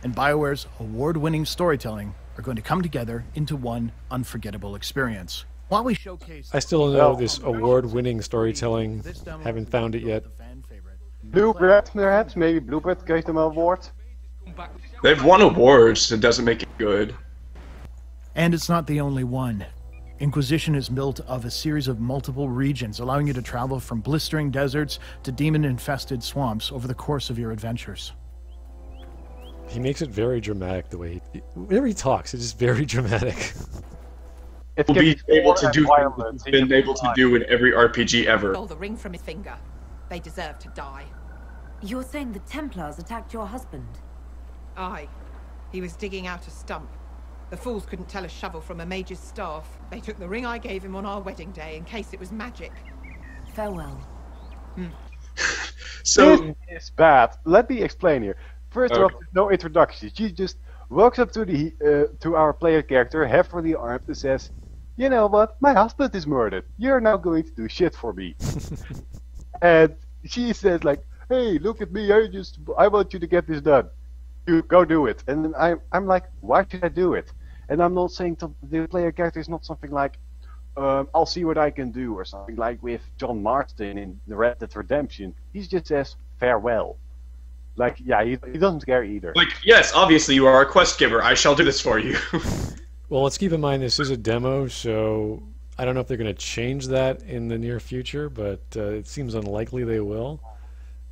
and BioWare's award-winning storytelling are going to come together into one unforgettable experience. While we showcase... I still don't know this award-winning storytelling. Haven't found it yet. Bluebird, perhaps? Maybe Bluebird gave them an award? They've won awards. It doesn't make it good. And it's not the only one. Inquisition is built of a series of multiple regions, allowing you to travel from blistering deserts to demon-infested swamps over the course of your adventures. He makes it very dramatic the way whenever he talks, it's just very dramatic. We'll be able to do what he's been able to do in every RPG ever. Stole the ring from his finger. They deserve to die. You're saying the Templars attacked your husband? Aye. He was digging out a stump. The fools couldn't tell a shovel from a mage's staff. They took the ring I gave him on our wedding day in case it was magic. Farewell. So this is bad. Let me explain here. First off, no introduction. She just walks up to the to our player character, heavily armed, and says, "You know what? My husband is murdered. You're now going to do shit for me." And she says like, "Hey, look at me. I want you to get this done. You go do it." And then I'm like, "Why should I do it?" And I'm not saying the player character is not something like, "I'll see what I can do," or something like with John Marston in the Red Dead Redemption. He just says farewell. Like, yeah, he doesn't care either. Like, yes, obviously you are a quest giver. I shall do this for you. Well, let's keep in mind this is a demo, so I don't know if they're going to change that in the near future, but it seems unlikely they will.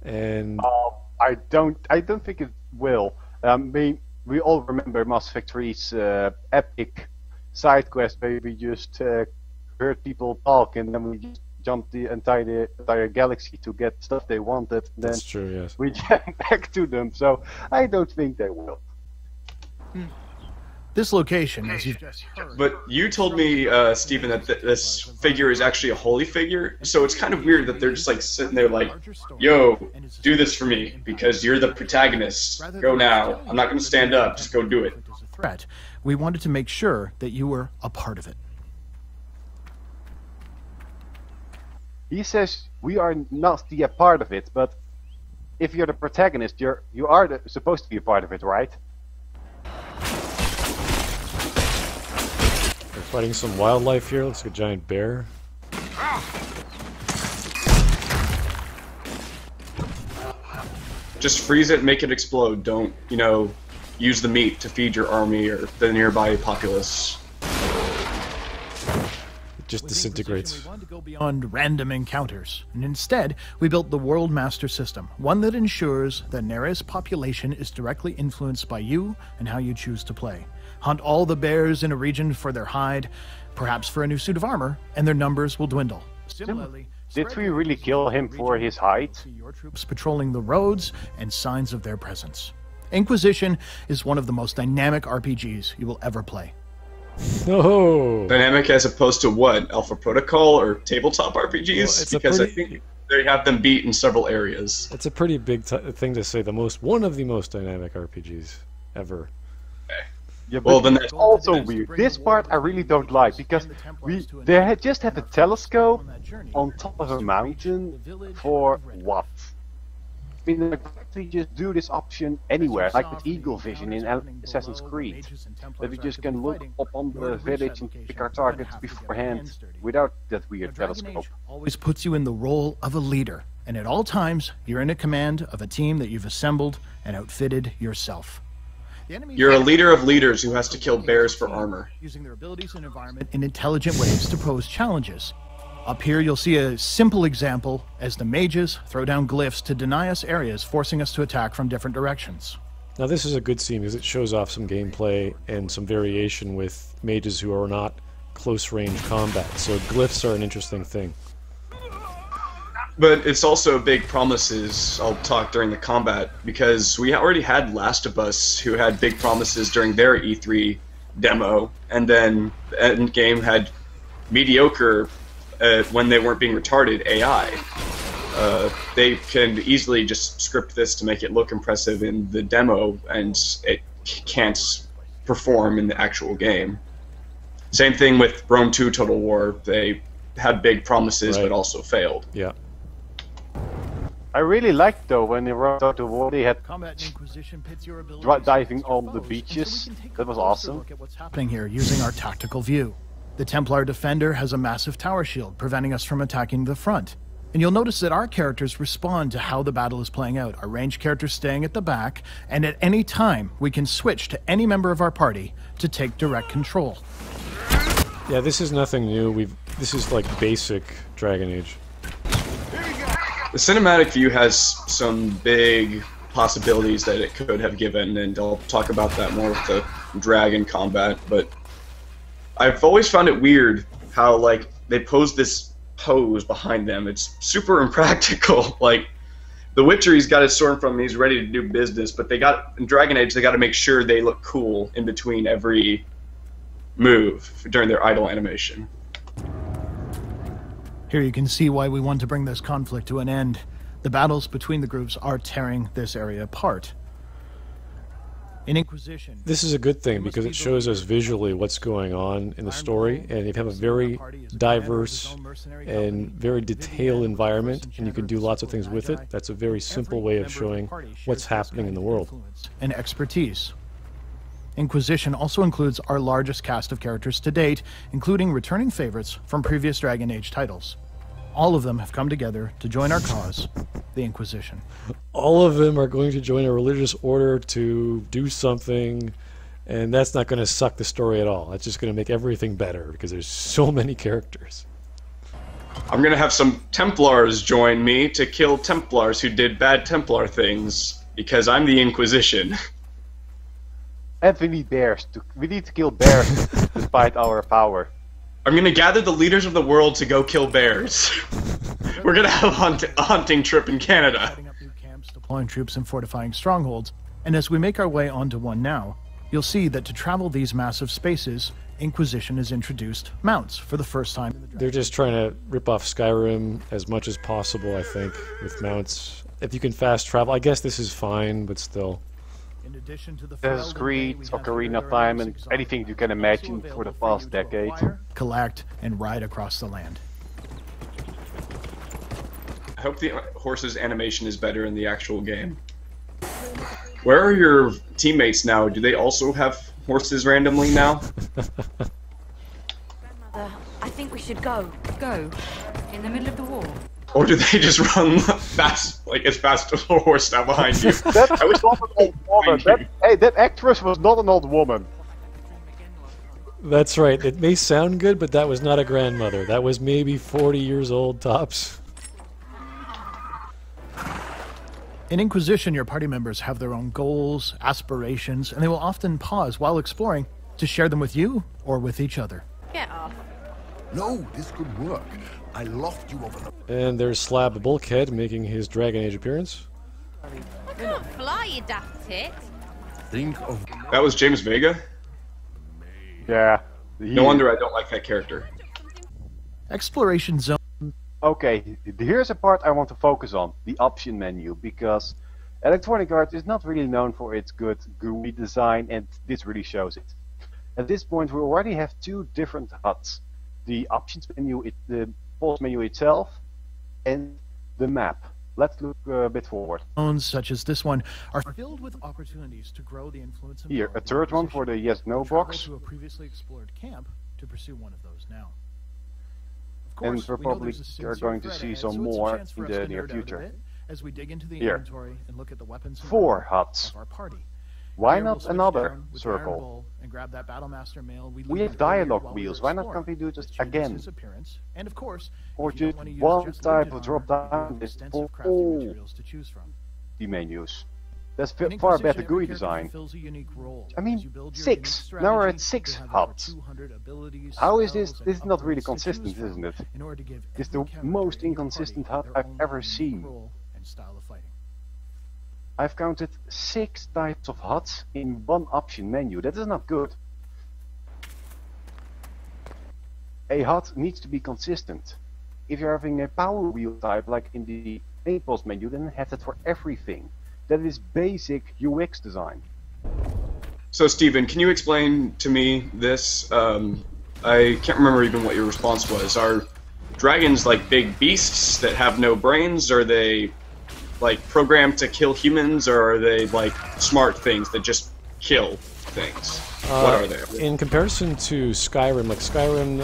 And I don't think it will. We all remember Mass Effect 3's epic side quest where we just heard people talk and then we just jumped the entire galaxy to get stuff they wanted. Then that's true, yes. We jump back to them, so I don't think they will. This location, as you've just heard... But you told me, Stephen, that this figure is actually a holy figure, so it's kind of weird that they're just like sitting there like, "Yo, do this for me, because you're the protagonist. Go now. I'm not going to stand up. Just go do it." Threat. We wanted to make sure that you were a part of it. He says we are not a part of it, but if you're the protagonist, you are supposed to be a part of it, right? We're fighting some wildlife here. Looks like a giant bear. Just freeze it and make it explode. Don't, use the meat to feed your army or the nearby populace. It just disintegrates. We wanted to go beyond random encounters, and instead we built the World Master System, one that ensures that Nere's population is directly influenced by you and how you choose to play. Hunt all the bears in a region for their hide, perhaps for a new suit of armor, and their numbers will dwindle. Similarly, did we really kill him for his height? See your troops patrolling the roads and signs of their presence. Inquisition is one of the most dynamic RPGs you will ever play. Oh! Dynamic as opposed to what? Alpha Protocol or tabletop RPGs? Well, because I think they have them beat in several areas. It's a pretty big thing to say. One of the most dynamic RPGs ever. Yeah, but well, then that's also weird. This part I really don't like because they just have a telescope on top of a mountain for what? I mean, they just do this option anywhere, like with Eagle Vision in Assassin's Creed. That we just can look up on the village and pick our targets beforehand without that weird telescope. Always puts you in the role of a leader, and at all times you're in a command of a team that you've assembled and outfitted yourself. You're a leader of leaders who has to kill bears for armor. Using their abilities and environment in intelligent ways to pose challenges. Up here you'll see a simple example as the mages throw down glyphs to deny us areas, forcing us to attack from different directions. Now this is a good scene because it shows off some gameplay and some variation with mages who are not close range combat, so glyphs are an interesting thing. But it's also big promises. I'll talk during the combat, because we already had Last of Us, who had big promises during their E3 demo, and then the Endgame had mediocre, when they weren't being retarded, AI. They can easily just script this to make it look impressive in the demo, and it can't perform in the actual game. Same thing with Rome 2 Total War. They had big promises, but also failed. Yeah. I really liked though when they wrote out the war they had Combat in Inquisition pits your abilities diving against your on the foes, beaches. and so we can take That a was closer awesome. Look at what's happening here using our tactical view. The Templar Defender has a massive tower shield preventing us from attacking the front. And you'll notice that our characters respond to how the battle is playing out. Our ranged characters staying at the back, and at any time we can switch to any member of our party to take direct control. Yeah, this is nothing new. This is like basic Dragon Age. The cinematic view has some big possibilities that it could have given, and I'll talk about that more with the dragon combat, but I've always found it weird how, like, they pose this pose behind them. It's super impractical. Like, the Witcher, he's got his sword from him, he's ready to do business, but in Dragon Age, they got to make sure they look cool in between every move during their idle animation. Here you can see why we want to bring this conflict to an end. The battles between the groups are tearing this area apart. In Inquisition, This is a good thing because it shows us visually what's going on in the story, and you have a very diverse and very detailed environment, and you can do lots of things with it. That's a very simple way of showing what's happening in the world. And expertise. Inquisition also includes our largest cast of characters to date, including returning favorites from previous Dragon Age titles. All of them have come together to join our cause, the Inquisition. All of them are going to join a religious order to do something, and that's not going to suck the story at all. That's just going to make everything better because there's so many characters. I'm gonna have some Templars join me to kill Templars who did bad Templar things, because I'm the Inquisition. And we need bears. We need to kill bears despite our power. I'm gonna gather the leaders of the world to go kill bears. We're gonna have a hunting trip in Canada. Setting up new camps, deploying troops, and fortifying strongholds. And as we make our way onto one now, you'll see that to travel these massive spaces, Inquisition has introduced mounts for the first time. They're just trying to rip off Skyrim as much as possible, I think, with mounts. If you can fast travel, I guess this is fine, but still. In addition to the Assassin's Creed, Ocarina of Time, and anything you can imagine for the past decade. Collect and ride across the land. I hope the horse's animation is better in the actual game. Where are your teammates now? Do they also have horses randomly now? Grandmother, I think we should go. Go. In the middle of the war. Or do they just run fast, like as fast as a horse now behind you? That was not an old woman. That actress was not an old woman. That's right. It may sound good, but that was not a grandmother. That was maybe 40 years old, tops. In Inquisition, your party members have their own goals, aspirations, and they will often pause while exploring to share them with you or with each other. Get off. No, this could work. I loft you over the... And there's Slab Bulkhead making his Dragon Age appearance. I can't fly, you daft tit. Think of... That was James Vega? Yeah. No wonder I don't like that character. Exploration zone. Okay, here's a part I want to focus on, the option menu, because Electronic Arts is not really known for its good GUI design, and this really shows it. At this point, we already have two different HUDs. The options menu, the pause menu itself, and the map. Let's look a bit forward. Zones such as this one are filled with opportunities to grow the influence and Here, power a of the third one Inquisition. for the yes/no Travel box. to a previously explored camp to pursue one of those now. Of And course, we're we know probably there's a sincere going to threat see ahead, some so it's a more chance for in us the to near nerd out a future. bit as we dig into the Here. inventory and look at the weapons and 4 armor HUDs. of our party. Why Here we'll not switch another down with the iron circle? bowl and grab that Battlemaster mail we We looted have dialogue earlier while we wheels. were Why not exploring. can't we do this This changes again? his appearance. And of course, Or if you don't just want to use one just type limited of drop armor, you down have is extensive for crafting all materials to choose from. the menus. That's In far Inquisition, better every GUI character design. fulfills a unique role. I mean, As you build your 6. unique Now we're at strategy, 6 you'll have over HUDs. 200 abilities, How is this? spells, and This is not really upgrades to choose consistent, from isn't it? in order to give It's every the character most in your inconsistent party HUD their I've own ever unique seen. role and style of fighting. I've counted 6 types of HUDs in one option menu. That is not good. A HUD needs to be consistent. If you're having a power wheel type like in the main pause menu, then have that for everything. That is basic UX design. So, Steven, can you explain to me this? I can't remember even what your response was. Are dragons like big beasts that have no brains? Are they like programmed to kill humans, or are they like smart things that just kill things? What are they? In comparison to Skyrim, like Skyrim,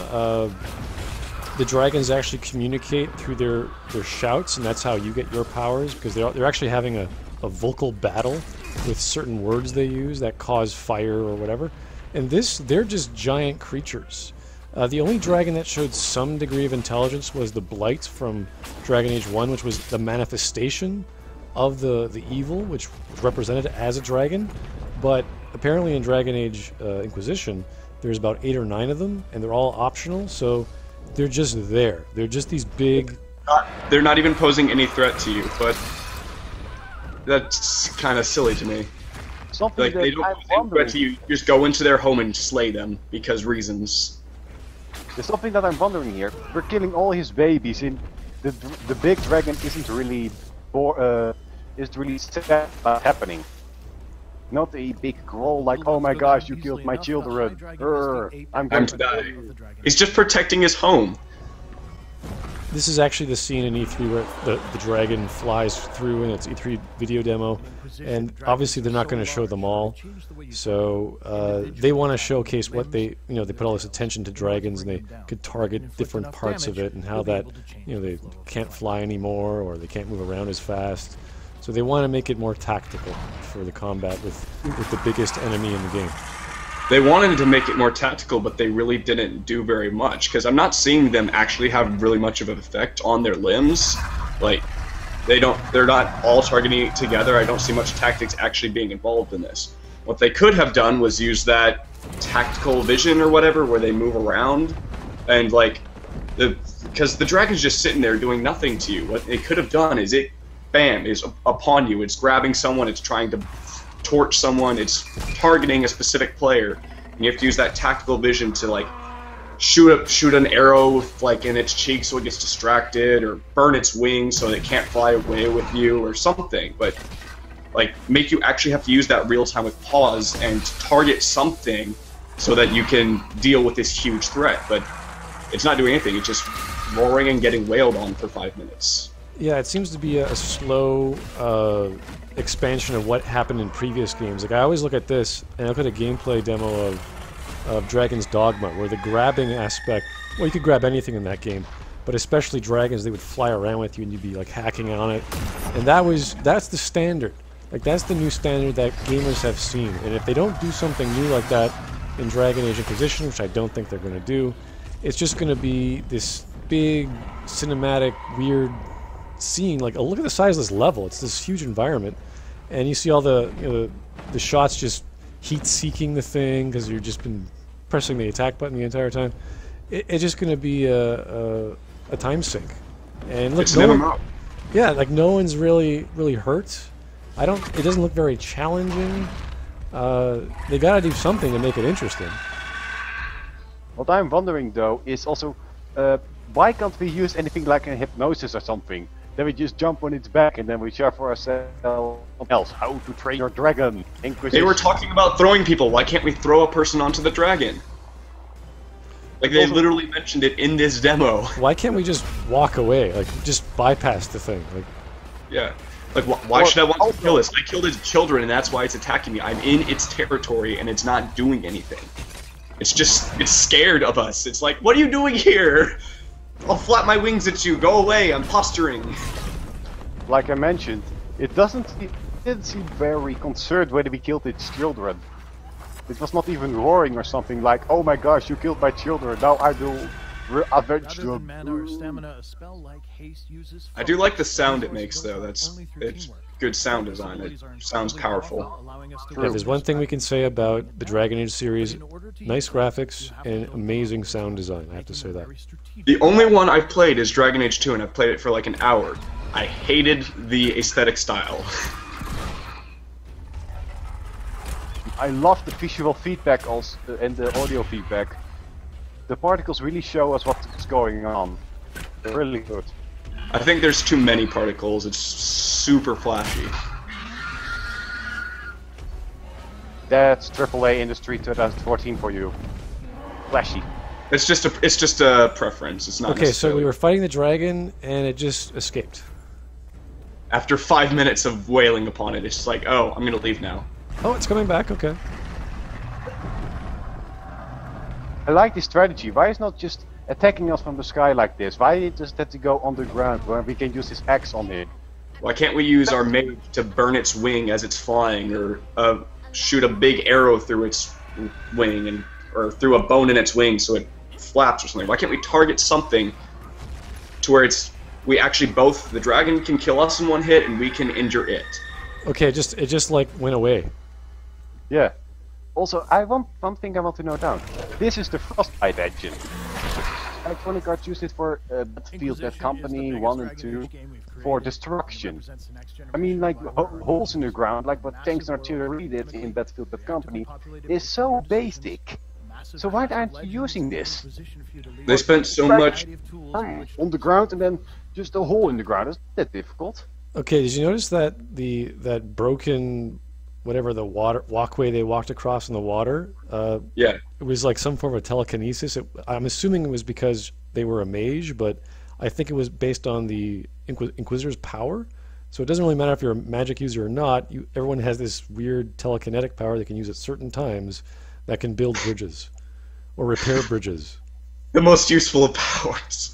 the dragons actually communicate through their shouts, and that's how you get your powers, because they're actually having a vocal battle with certain words they use that cause fire or whatever. And they're just giant creatures. The only dragon that showed some degree of intelligence was the Blight from Dragon Age 1, which was the manifestation of the evil, which was represented as a dragon. But apparently in Dragon Age Inquisition, there's about 8 or 9 of them, and they're all optional, so they're just there. They're just these big... They're not even posing any threat to you, but that's kind of silly to me. Something like, they don't pose any threat to you. You just go into their home and slay them, because reasons. There's something that I'm wondering here. We're killing all his babies, and the big dragon isn't really sad about happening. Not a big growl like, "Oh my gosh, you killed my children. I'm going to die." He's just protecting his home. This is actually the scene in E3 where the dragon flies through in its E3 video demo, and obviously they're not going to show them all, so they want to showcase what they put all this attention to dragons, and they could target different parts of it, and how that, they can't fly anymore, or they can't move around as fast, so they want to make it more tactical for the combat with the biggest enemy in the game. They wanted to make it more tactical, but they really didn't do very much, because I'm not seeing them actually have really much of an effect on their limbs. Like, they're not all targeting together. I don't see much tactics actually being involved in this. What they could have done was use that tactical vision or whatever, where they move around, and because the dragon's just sitting there doing nothing to you. What they could have done is bam, is upon you. It's grabbing someone, it's trying to torch someone, it's targeting a specific player, and you have to use that tactical vision to like shoot an arrow in its cheek so it gets distracted, or burn its wings so it can't fly away with you or something, but make you actually have to use that real time with pause and target something so that you can deal with this huge threat. But it's not doing anything, it's just roaring and getting wailed on for 5 minutes. Yeah, it seems to be a slow expansion of what happened in previous games. Like, I always look at this, and I look at a gameplay demo of Dragon's Dogma, where the grabbing aspect, well, you could grab anything in that game, but especially dragons, they would fly around with you and you'd be like hacking on it. And that's the standard. Like, that's the new standard that gamers have seen. And if they don't do something new like that in Dragon Age Inquisition, which I don't think they're going to do, it's just going to be this big, cinematic, weird scene. Like, look at the size of this level. It's this huge environment, and you see all the shots just heat-seeking the thing because you've just been pressing the attack button the entire time. It's just going to be a time sink. And look, no one's really hurt. It doesn't look very challenging. They got to do something to make it interesting. What I'm wondering though is also, why can't we use anything like a hypnosis or something? Then we just jump on its back and then we share for ourselves else. How to train your dragon. Inquisition. They were talking about throwing people. Why can't we throw a person onto the dragon? Like, they literally mentioned it in this demo. Why can't we just walk away? Like, just bypass the thing? Like, yeah. Like, why should I want to kill this? I killed its children and that's why it's attacking me. I'm in its territory and it's not doing anything. It's scared of us. It's like, what are you doing here? I'll flap my wings at you. Go away. I'm posturing. Like I mentioned, it didn't seem very concerned whether we killed its children. It was not even roaring or something like, "Oh my gosh, you killed my children. Now I will avenge them." I do like the sound it makes, though. It's good sound design. It sounds powerful. Yeah, there's one thing we can say about the Dragon Age series: nice graphics and amazing sound design. I have to say that. The only one I've played is Dragon Age 2, and I've played it for like an hour. I hated the aesthetic style. I love the visual feedback also, and the audio feedback. The particles really show us what's going on. They're really good. I think there's too many particles. It's super flashy. That's AAA Industry 2014 for you. Flashy. It's just a preference. It's not. Okay, so we were fighting the dragon and it just escaped. After 5 minutes of wailing upon it, it's just like, oh, I'm gonna leave now. Oh, it's coming back. Okay. I like this strategy. Why is not just attacking us from the sky like this? Why does it have to go underground where we can use his axe on him? Why can't we use our mage to burn its wing as it's flying, or shoot a big arrow through its wing, or through a bone in its wing so it flaps or something? Why can't we target something to where we actually both, the dragon can kill us in one hit and we can injure it? Okay, it just like went away. Yeah. Also, one thing I want to note down. This is the Frostbite engine. Electronic Arts used it for Battlefield Bad Company 1 and 2 for destruction. I mean, like, holes in the ground, like what tanks and artillery did in Battlefield Bad Company, is so basic. So why aren't you using this? They spent so much on the ground and then just a hole in the ground. Isn't that difficult? Okay, did you notice that that broken, whatever, the water walkway they walked across in the water? Yeah. It was like some form of telekinesis. I'm assuming it was because they were a mage, but I think it was based on the Inquisitor's power. So it doesn't really matter if you're a magic user or not. Everyone has this weird telekinetic power they can use at certain times that can build bridges or repair bridges. The most useful of powers.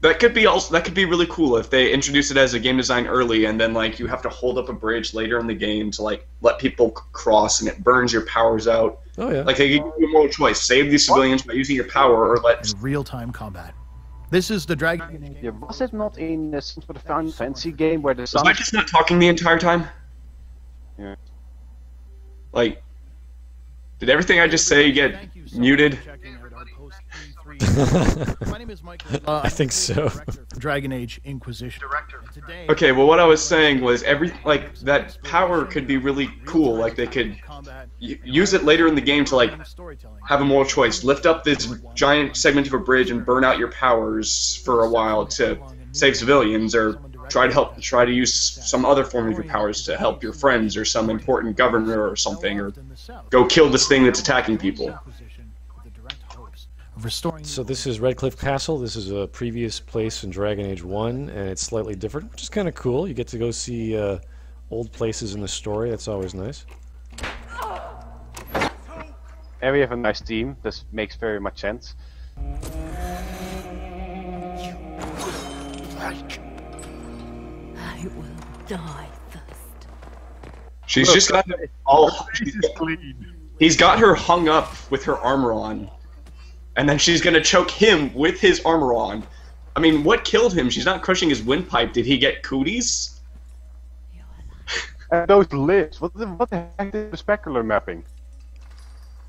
That could be really cool if they introduce it as a game design early, and then like you have to hold up a bridge later in the game to like let people cross, and it burns your powers out. Oh yeah. Like they give you a moral choice: save these civilians by using your power, or let real-time combat. This is the Dragon. Yeah, was it not in some sort of Final Fantasy game where the sun? Was I just not talking the entire time? Yeah. Like, did everything I just say get muted? I think so. Dragon Age Inquisition. Okay, well, what I was saying was that power could be really cool. Like they could use it later in the game to like have a moral choice: lift up this giant segment of a bridge and burn out your powers for a while to save civilians, or try to use some other form of your powers to help your friends or some important governor or something, or go kill this thing that's attacking people. So this is Redcliffe Castle. This is a previous place in Dragon Age 1, and it's slightly different, which is kind of cool. You get to go see old places in the story. That's always nice. And we have a nice team. This makes very much sense. I will die first. She's just got all. He's got her hung up with her armor on. And then she's gonna choke him with his armor on. I mean, what killed him? She's not crushing his windpipe. Did he get cooties? And those lips. What the heck is the specular mapping?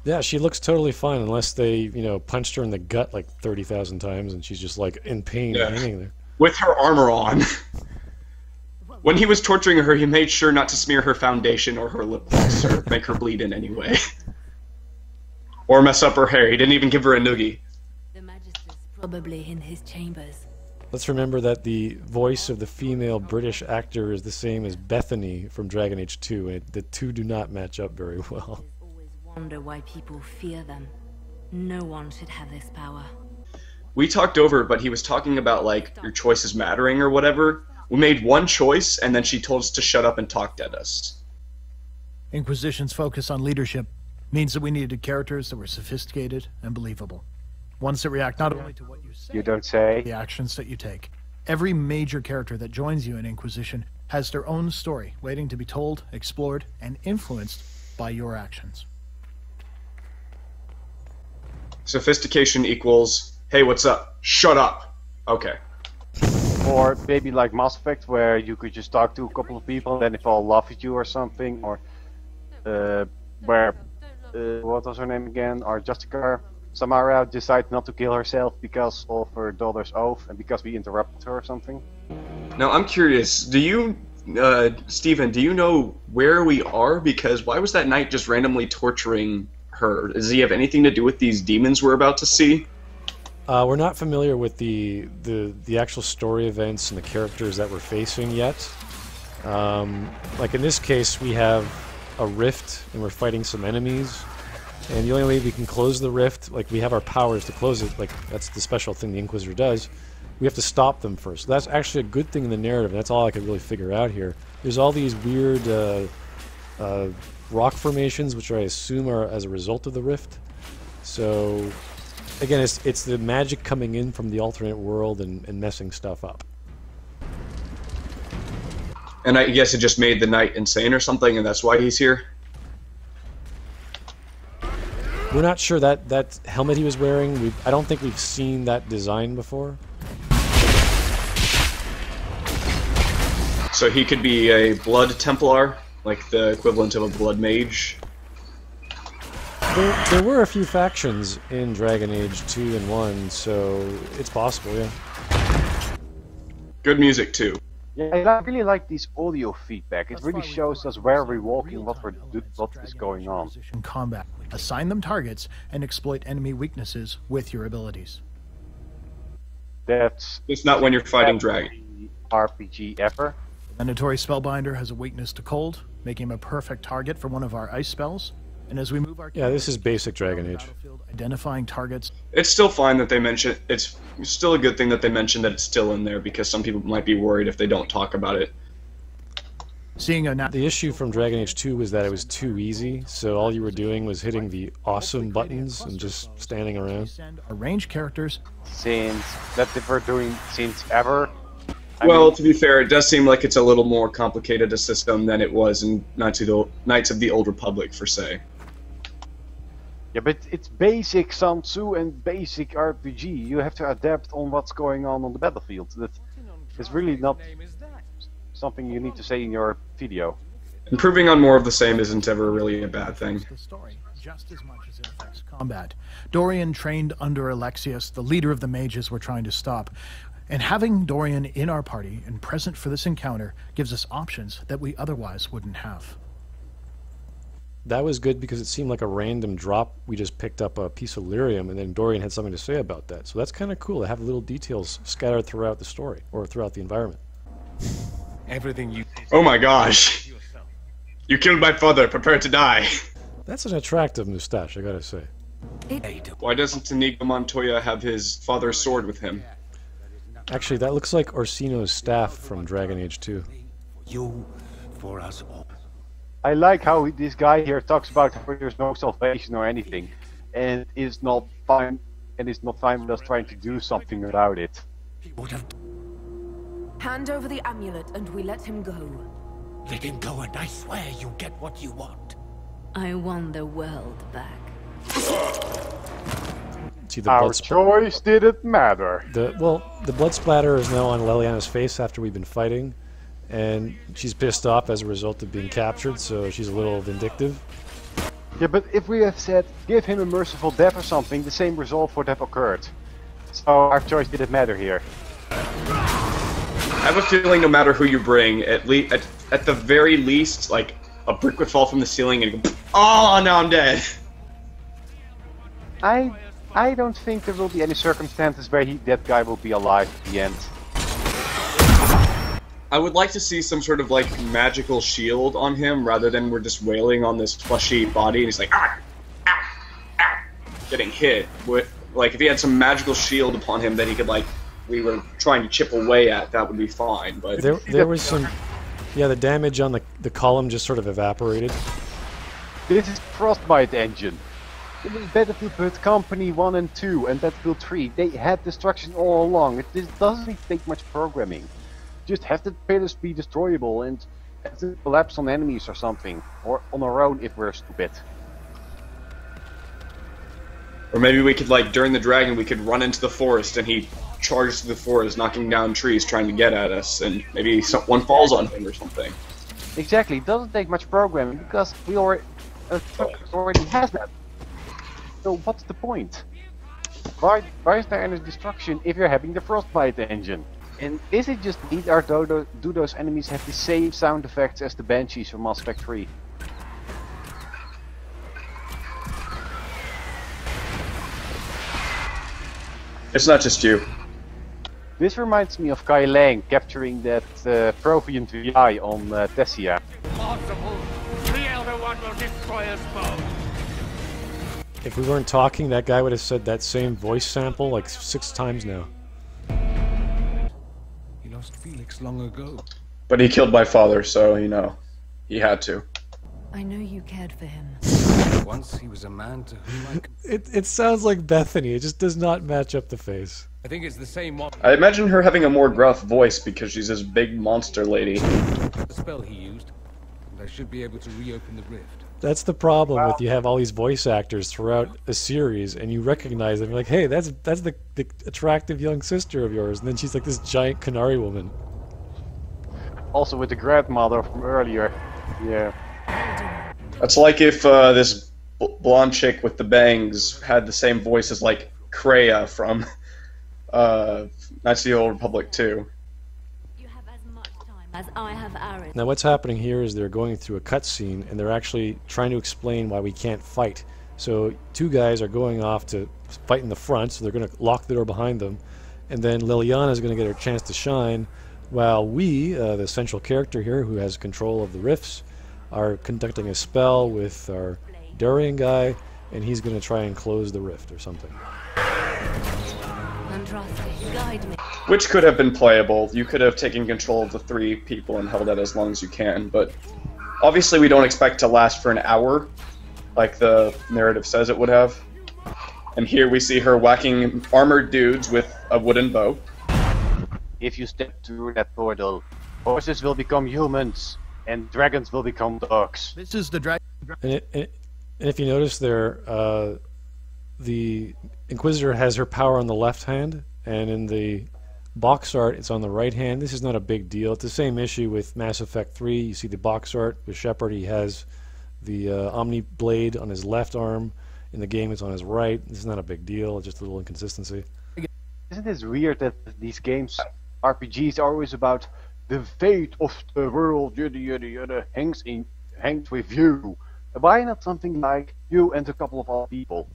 Yeah, she looks totally fine unless they, punched her in the gut like 30,000 times and she's just like in pain hanging there. With her armor on. When he was torturing her, he made sure not to smear her foundation or her lip gloss or make her bleed in any way. Or mess up her hair. He didn't even give her a noogie. The Magister's probably in his chambers. Let's remember that the voice of the female British actor is the same as Bethany from Dragon Age 2, and the two do not match up very well. I always wonder why people fear them. No one should have this power. We talked over, but he was talking about, like, your choices mattering or whatever. We made one choice, and then she told us to shut up and talked at us. Inquisition's focus on leadership means that we needed characters that were sophisticated and believable. Ones that react not only to what you say, you don't say, the actions that you take. Every major character that joins you in Inquisition has their own story, waiting to be told, explored, and influenced by your actions. Sophistication equals, hey, what's up? Shut up. Okay. Or maybe like Mass Effect, where you could just talk to a couple of people, and then if all laugh at you or something, or where what was her name again? Or Justica Samara decided not to kill herself because of her daughter's oath and because we interrupted her or something. Now I'm curious. Do you, Stephen? Do you know where we are? Because why was that knight just randomly torturing her? Does he have anything to do with these demons we're about to see? We're not familiar with the actual story events and the characters that we're facing yet. Like in this case, we have a rift and we're fighting some enemies, and the only way we can close the rift, like we have our powers to close it, like that's the special thing the Inquisitor does, we have to stop them first. So that's actually a good thing in the narrative. That's all I could really figure out here. There's all these weird rock formations, which I assume are as a result of the rift. So, again, it's the magic coming in from the alternate world and messing stuff up. And I guess it just made the knight insane or something, and that's why he's here? We're not sure that helmet he was wearing. I don't think we've seen that design before. So he could be a blood Templar, like the equivalent of a blood mage. There were a few factions in Dragon Age 2 and 1, so it's possible, yeah. Good music, too. Yeah, I really like this audio feedback. It really shows us where we're walking, what is going on. In combat, assign them targets and exploit enemy weaknesses with your abilities. That's it's not when you're fighting dragon. RPG ever. The Mandatory Spellbinder has a weakness to cold, making him a perfect target for one of our ice spells. And as we move our this is basic Dragon Age. Identifying targets. It's still fine that they mention it's still a good thing that they mentioned that it's still in there, because some people might be worried if they don't talk about it. The issue from Dragon Age 2 was that it was too easy, so all you were doing was hitting the awesome buttons and just standing around. Our range characters. Since that they were doing since ever. Well, to be fair, it does seem like it's a little more complicated a system than it was in Knights of the Old Republic, for say. Yeah, but it's basic Sun Tzu and basic RPG. You have to adapt on what's going on the battlefield. That is really not something you need to say in your video. Improving on more of the same isn't ever really a bad thing. The story, just as much as it affects combat. Dorian trained under Alexius, the leader of the mages we're trying to stop. And having Dorian in our party and present for this encounter gives us options that we otherwise wouldn't have. That was good because it seemed like a random drop. We just picked up a piece of lyrium, and then Dorian had something to say about that. So that's kind of cool to have little details scattered throughout the story, or throughout the environment. Everything you... Oh my gosh! You killed my father, prepare to die! That's an attractive mustache, I gotta say. Why doesn't Inigo Montoya have his father's sword with him? Actually, that looks like Orsino's staff from Dragon Age 2. You, for us all. I like how this guy here talks about how there's no salvation or anything, and is not fine with us trying to do something about it. Hand over the amulet and we let him go. Let him go and I swear you get what you want. I want the world back. Our choice didn't matter. The blood splatter is now on Leliana's face after we've been fighting, and she's pissed off as a result of being captured, so she's a little vindictive. Yeah, but if we have said, give him a merciful death or something, the same result would have occurred. So our choice didn't matter here. I have a feeling no matter who you bring, at the very least, like, a brick would fall from the ceiling and go, oh, now I'm dead! I don't think there will be any circumstances where that guy will be alive at the end. I would like to see some sort of, like, magical shield on him, rather than we're just wailing on this fleshy body, and he's like, ah, ah, ah, getting hit. Like, if he had some magical shield upon him that he could, like, we were trying to chip away at, that would be fine, but... There was some... Yeah, the damage on the column just sort of evaporated. This is Frostbite engine. In Battlefield Company 1 and 2 and Battlefield 3, they had destruction all along. This doesn't take much programming. Just have the pillars be destroyable and have to collapse on enemies or something. Or on our own if we're stupid. Or maybe we could, like, during the dragon, we could run into the forest and he charges through the forest, knocking down trees, trying to get at us, and maybe one falls on him or something. Exactly, it doesn't take much programming because we already has that. So what's the point? Why is there any destruction if you're having the Frostbite engine? And is it just me, or do those enemies have the same sound effects as the Banshees from Mass Effect 3? It's not just you. This reminds me of Kai Lang capturing that Prothean VI on Tessia. Possible. The Elder One will destroy us both. If we weren't talking, that guy would have said that same voice sample like 6 times now. Felix long ago. But he killed my father, so, you know, he had to. I know you cared for him. Once he was a man to whom I could... It sounds like Bethany. It just does not match up the face. I think it's the same one. I imagine her having a more gruff voice because she's this big monster lady. The spell he used, and I should be able to reopen the rift. That's the problem with you have all these voice actors throughout a series, and you recognize them. You're like, hey, that's the attractive young sister of yours, and then she's like this giant Canary woman. Also with the grandmother from earlier. Yeah. That's like if this blonde chick with the bangs had the same voice as like Kreia from Knights of the Old Republic 2. You have as much time as I have Aaron. Now what's happening here is they're going through a cutscene, and they're actually trying to explain why we can't fight. So two guys are going off to fight in the front, so they're going to lock the door behind them, and then Liliana's going to get her chance to shine, while we, the central character here who has control of the rifts, are conducting a spell with our Durian guy, and he's going to try and close the rift or something. Guide me. Which could have been playable. You could have taken control of the 3 people and held that as long as you can, but obviously we don't expect to last for an hour, like the narrative says it would have. And here we see her whacking armored dudes with a wooden bow. If you step through that portal, horses will become humans, and dragons will become dogs. This is the dragon. And if you notice there, the Inquisitor has her power on the left hand, and in the box art it's on the right hand. This is not a big deal. It's the same issue with Mass Effect 3. You see the box art with Shepard. He has the Omni Blade on his left arm. In the game it's on his right. This is not a big deal. It's just a little inconsistency. Isn't this weird that these games, RPGs, are always about the fate of the world, yada yada yada, hangs with you. Why not something like you and a couple of other people?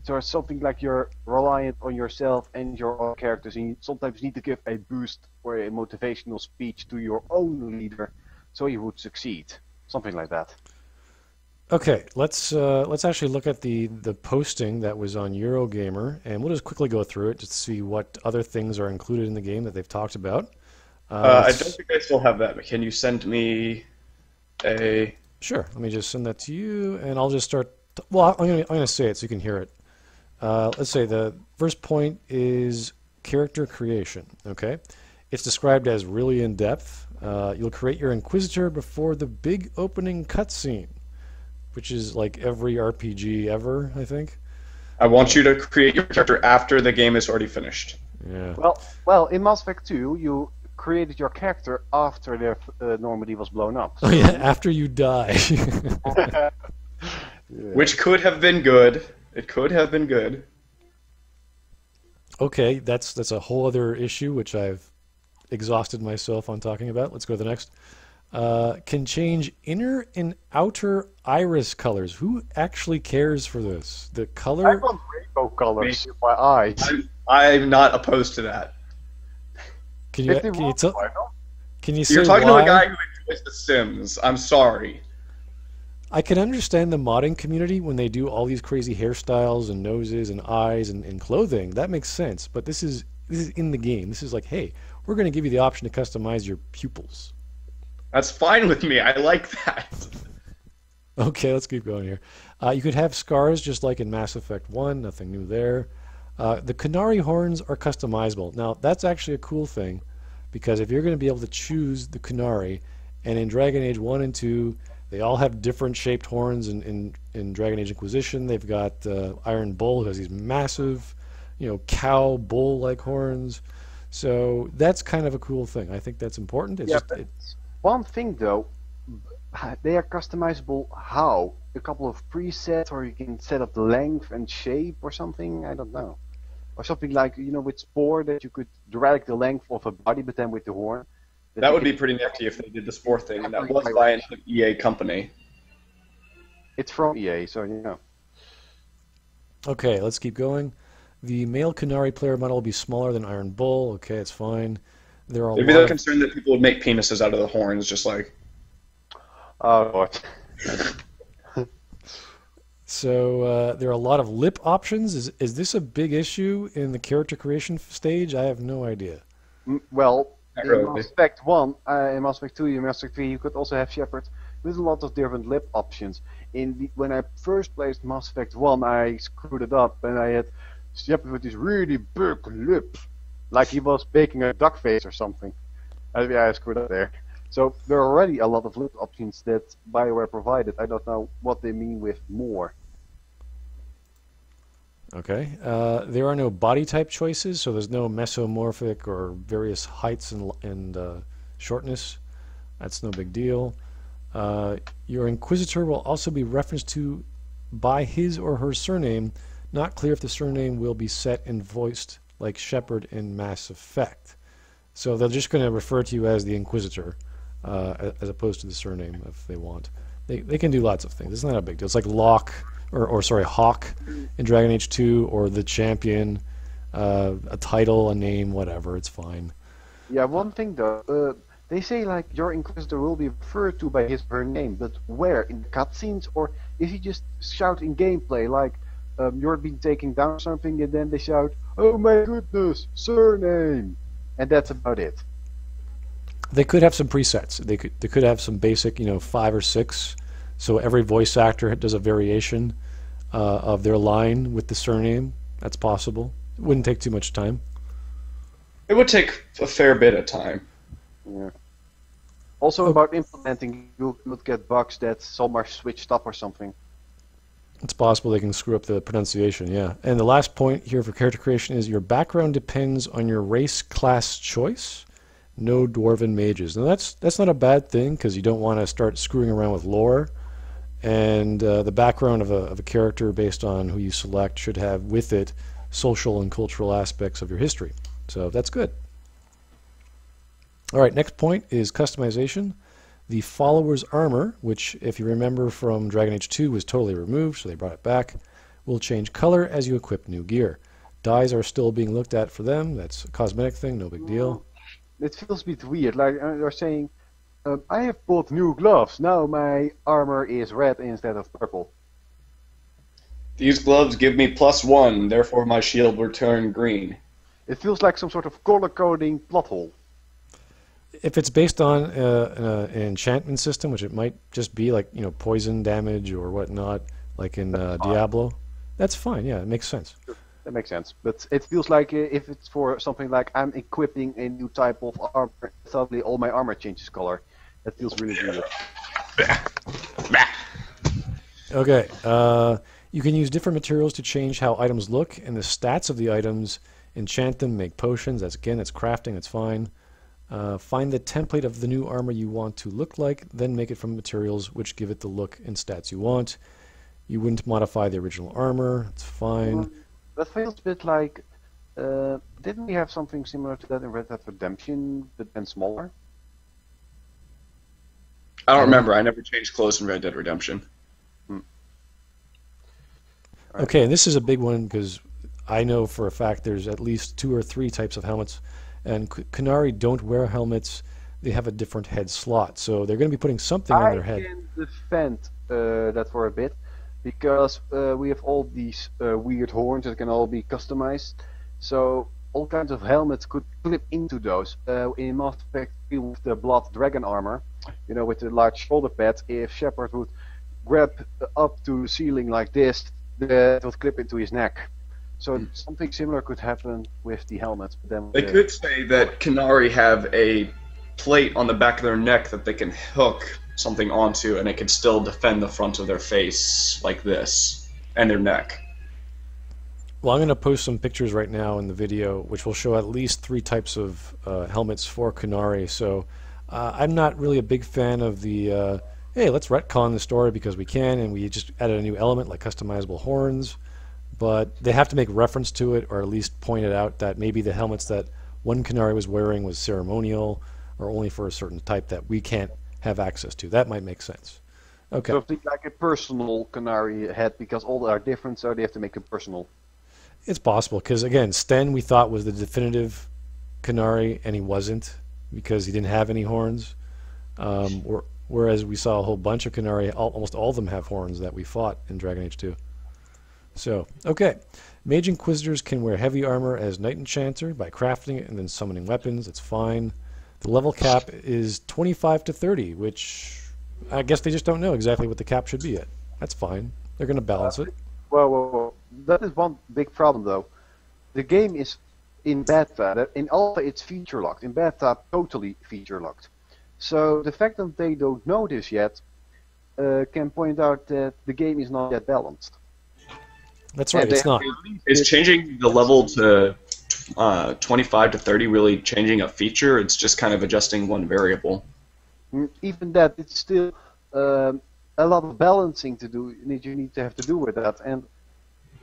So it's something like you're reliant on yourself and your own characters, and you sometimes need to give a boost or a motivational speech to your own leader, so you would succeed. Something like that. Okay, let's actually look at the posting that was on Eurogamer, and we'll just quickly go through it just to see what other things are included in the game that they've talked about. I don't think I still have that, but can you send me a... Sure, let me just send that to you, and I'll just start... Well, I'm gonna say it so you can hear it. Let's say the first point is character creation, okay? It's described as really in-depth. You'll create your Inquisitor before the big opening cutscene, which is like every RPG ever, I think. I want you to create your character after the game is already finished. Yeah. Well, in Mass Effect 2, you created your character after the Normandy was blown up. Oh yeah, after you die. Yeah. Which could have been good. It could have been good. Okay, that's a whole other issue which I've exhausted myself on talking about. Let's go to the next. Can change inner and outer iris colors. Who actually cares for this? The color? I want rainbow colors in my eyes. I'm not opposed to that. Can you say You're talking why? to a guy who enjoys The Sims. I'm sorry. I can understand the modding community when they do all these crazy hairstyles and noses and eyes and clothing. That makes sense. But this is in the game. This is like, hey, we're going to give you the option to customize your pupils. That's fine with me. I like that. Okay, let's keep going here. You could have scars just like in Mass Effect 1. Nothing new there. The Canary horns are customizable. Now, that's actually a cool thing, because if you're going to be able to choose the Canary, and in Dragon Age 1 and 2, they all have different shaped horns. In Dragon Age Inquisition, they've got Iron Bull, who has these massive, cow bull-like horns. So that's kind of a cool thing. I think that's important. It's one thing though, they are customizable. How? A couple of presets, or you can set up the length and shape or something. I don't know. Or something like with Spore, that you could drag the length of a body, but then with the horn. That would be pretty nifty if they did the Spore thing, and that was by an EA company. It's from EA, so Okay, let's keep going. The male Canary player model will be smaller than Iron Bull. Okay, it's fine. Maybe they're concerned that people would make penises out of the horns, just like... Oh, Lord. So there are a lot of lip options. Is this a big issue in the character creation stage? I have no idea. Well, in Mass Effect 1, in Mass Effect 2, in Mass Effect 3, you could also have Shepard with a lot of different lip options. When I first played Mass Effect 1, I screwed it up, and I had Shepard with these really big lips, like he was baking a duck face or something. I screwed up there. So there are already a lot of lip options that BioWare provided. I don't know what they mean with more. Okay. There are no body type choices, so there's no mesomorphic or various heights and shortness. That's no big deal. Your Inquisitor will also be referenced to by his or her surname. Not clear if the surname will be set and voiced like Shepard in Mass Effect. So they're just going to refer to you as the Inquisitor, as opposed to the surname if they want. They can do lots of things. It's not a big deal. It's like Hawk in Dragon Age 2, or the Champion, a title, a name, whatever. It's fine. Yeah, one thing though, they say like your Inquisitor will be referred to by his or her name, but where? In the cutscenes, or is he just shout in gameplay like you're being taken down something, and then they shout, "Oh my goodness, surname," and that's about it. They could have some presets. They could have some basic, 5 or 6. So every voice actor does a variation of their line with the surname. That's possible. It wouldn't take too much time. It would take a fair bit of time. Yeah. Also about implementing, you would get bugs that some are switched up or something. It's possible they can screw up the pronunciation, yeah. And the last point here for character creation is your background depends on your race class choice. No dwarven mages. Now that's not a bad thing, because you don't want to start screwing around with lore. And the background of a character based on who you select should have with it social and cultural aspects of your history. So that's good. All right, next point is customization. The follower's armor, which if you remember from Dragon Age 2 was totally removed, so they brought it back, will change color as you equip new gear. Dyes are still being looked at for them. That's a cosmetic thing, no big deal. It feels a bit weird, like they're saying, I have bought new gloves, now my armor is red instead of purple. These gloves give me +1, therefore my shield will turn green. It feels like some sort of color coding plot hole. If it's based on an enchantment system, which it might just be like, poison damage or whatnot, like in Diablo, that's fine, yeah, it makes sense. That makes sense, but it feels like if it's for something like I'm equipping a new type of armor, suddenly all my armor changes color. That feels really weird. Okay, you can use different materials to change how items look and the stats of the items, enchant them, make potions. That's crafting, that's fine. Find the template of the new armor you want to look like, then make it from materials which give it the look and stats you want. You wouldn't modify the original armor, it's fine. That feels a bit like, didn't we have something similar to that in Red Dead Redemption, but then smaller? I don't remember. I never changed clothes in Red Dead Redemption. Okay, and this is a big one because I know for a fact there's at least 2 or 3 types of helmets, and Qunari don't wear helmets. They have a different head slot, so they're going to be putting something on their head. I can defend that for a bit, because we have all these weird horns that can all be customized. So all kinds of helmets could clip into those. In Mass Effect 3 with the Blood Dragon armor, with the large shoulder pads, if Shepard would grab up to the ceiling like this, that would clip into his neck. So something similar could happen with the helmets. But then they could say that Qunari have a plate on the back of their neck that they can hook something onto, and it can still defend the front of their face like this, and their neck. Well, I'm going to post some pictures right now in the video, which will show at least 3 types of helmets for Qunari. So I'm not really a big fan of the, hey, let's retcon the story because we can, and we just added a new element like customizable horns. But they have to make reference to it, or at least point it out that maybe the helmets that one Qunari was wearing was ceremonial, or only for a certain type that we can't have access to. That might make sense. Okay. So think like a personal Qunari head, because all are different, so they have to make it personal. It's possible, because again, Sten we thought was the definitive Qunari, and he wasn't, because he didn't have any horns. Whereas we saw a whole bunch of Qunari, almost all of them have horns that we fought in Dragon Age 2. So, okay. Mage Inquisitors can wear heavy armor as Knight Enchanter by crafting it and then summoning weapons. That's fine. The level cap is 25 to 30, which I guess they just don't know exactly what the cap should be at. That's fine. They're going to balance it. Well, that is one big problem, though. The game is in beta. In alpha, it's feature locked. In beta, totally feature locked. So the fact that they don't know this yet can point out that the game is not yet balanced. That's right. It's not. Is changing the level to 25 to 30 really changing a feature? It's just kind of adjusting one variable. Even that, it's still a lot of balancing to do. You need to have to do with that. And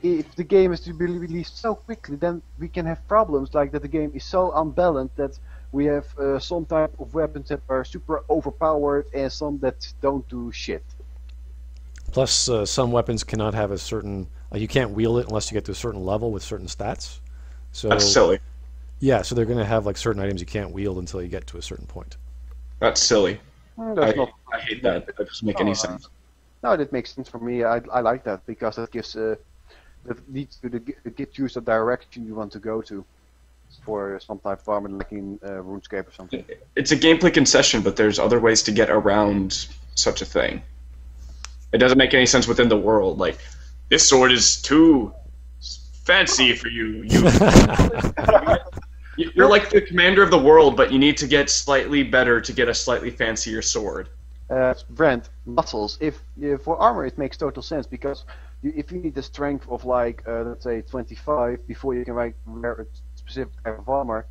if the game is to be released so quickly, then we can have problems like that. The game is so unbalanced that we have some type of weapons that are super overpowered and some that don't do shit. Plus, some weapons cannot have a certain. You can't wield it unless you get to a certain level with certain stats. So that's silly. Yeah, so they're going to have like certain items you can't wield until you get to a certain point. That's silly. I hate that. That doesn't make any sense. No, that makes sense for me. I like that because it gives that leads to get you the direction you want to go to for some type of armor, like in RuneScape or something. It's a gameplay concession, but there's other ways to get around such a thing. It doesn't make any sense within the world. Like, this sword is too fancy for you. You're like the commander of the world, but you need to get slightly better to get a slightly fancier sword. Brent, muscles. If for armor, it makes total sense because if you need the strength of like let's say 25 before you can wear a specific type of armor,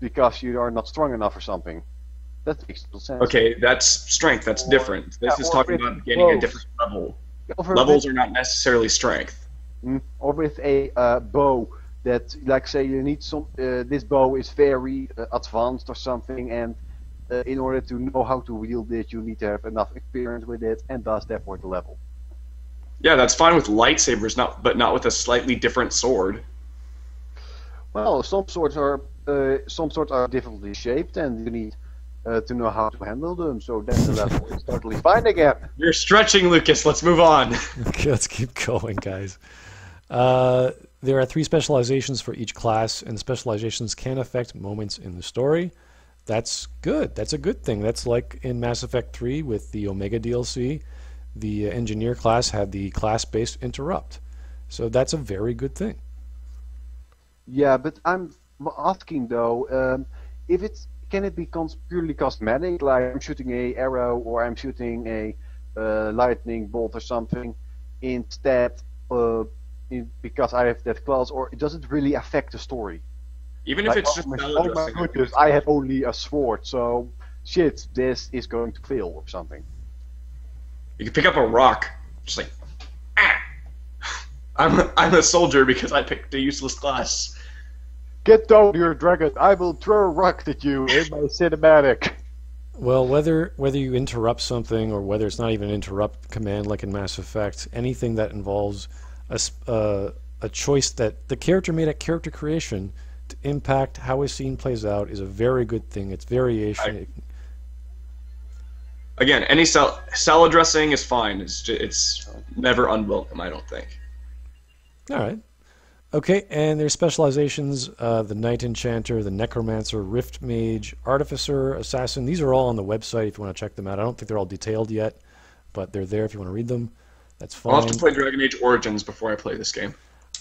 because you are not strong enough or something. That makes total sense. Okay, that's strength. That's different. This is talking about getting a different level. Levels are not necessarily strength. Or with a bow that, like say, you need some. This bow is very advanced or something, and in order to know how to wield it, you need to have enough experience with it, and thus therefore the level. Yeah, that's fine with lightsabers, but not with a slightly different sword. Well, some swords are differently shaped, and you need to know how to handle them. So then the level is totally fine again. You're stretching, Lucas. Let's move on. Okay, let's keep going, guys. There are 3 specializations for each class, and the specializations can affect moments in the story. That's good. That's a good thing. That's like in Mass Effect 3 with the Omega DLC. The engineer class had the class-based interrupt. So that's a very good thing. Yeah, but I'm asking though, if can it be purely cosmetic, like I'm shooting a arrow or I'm shooting a lightning bolt or something instead because I have that class, or does it really affect the story? Even if it's just oh my goodness, I have only a sword, so shit, this is going to fail or something. You can pick up a rock, just like, ah! I'm a soldier because I picked a useless class. Get down, your dragon! I will throw a rock at you in my cinematic. Well, whether you interrupt something or whether it's not even an interrupt command like in Mass Effect, anything that involves a choice that the character made at character creation to impact how a scene plays out is a very good thing. It's variation. Again, any salad dressing is fine. It's never unwelcome, I don't think. All right. Okay, and there's specializations, the Knight Enchanter, the Necromancer, Rift Mage, Artificer, Assassin. These are all on the website if you want to check them out. I don't think they're all detailed yet, but they're there if you want to read them. That's fine. I'll have to play Dragon Age Origins before I play this game.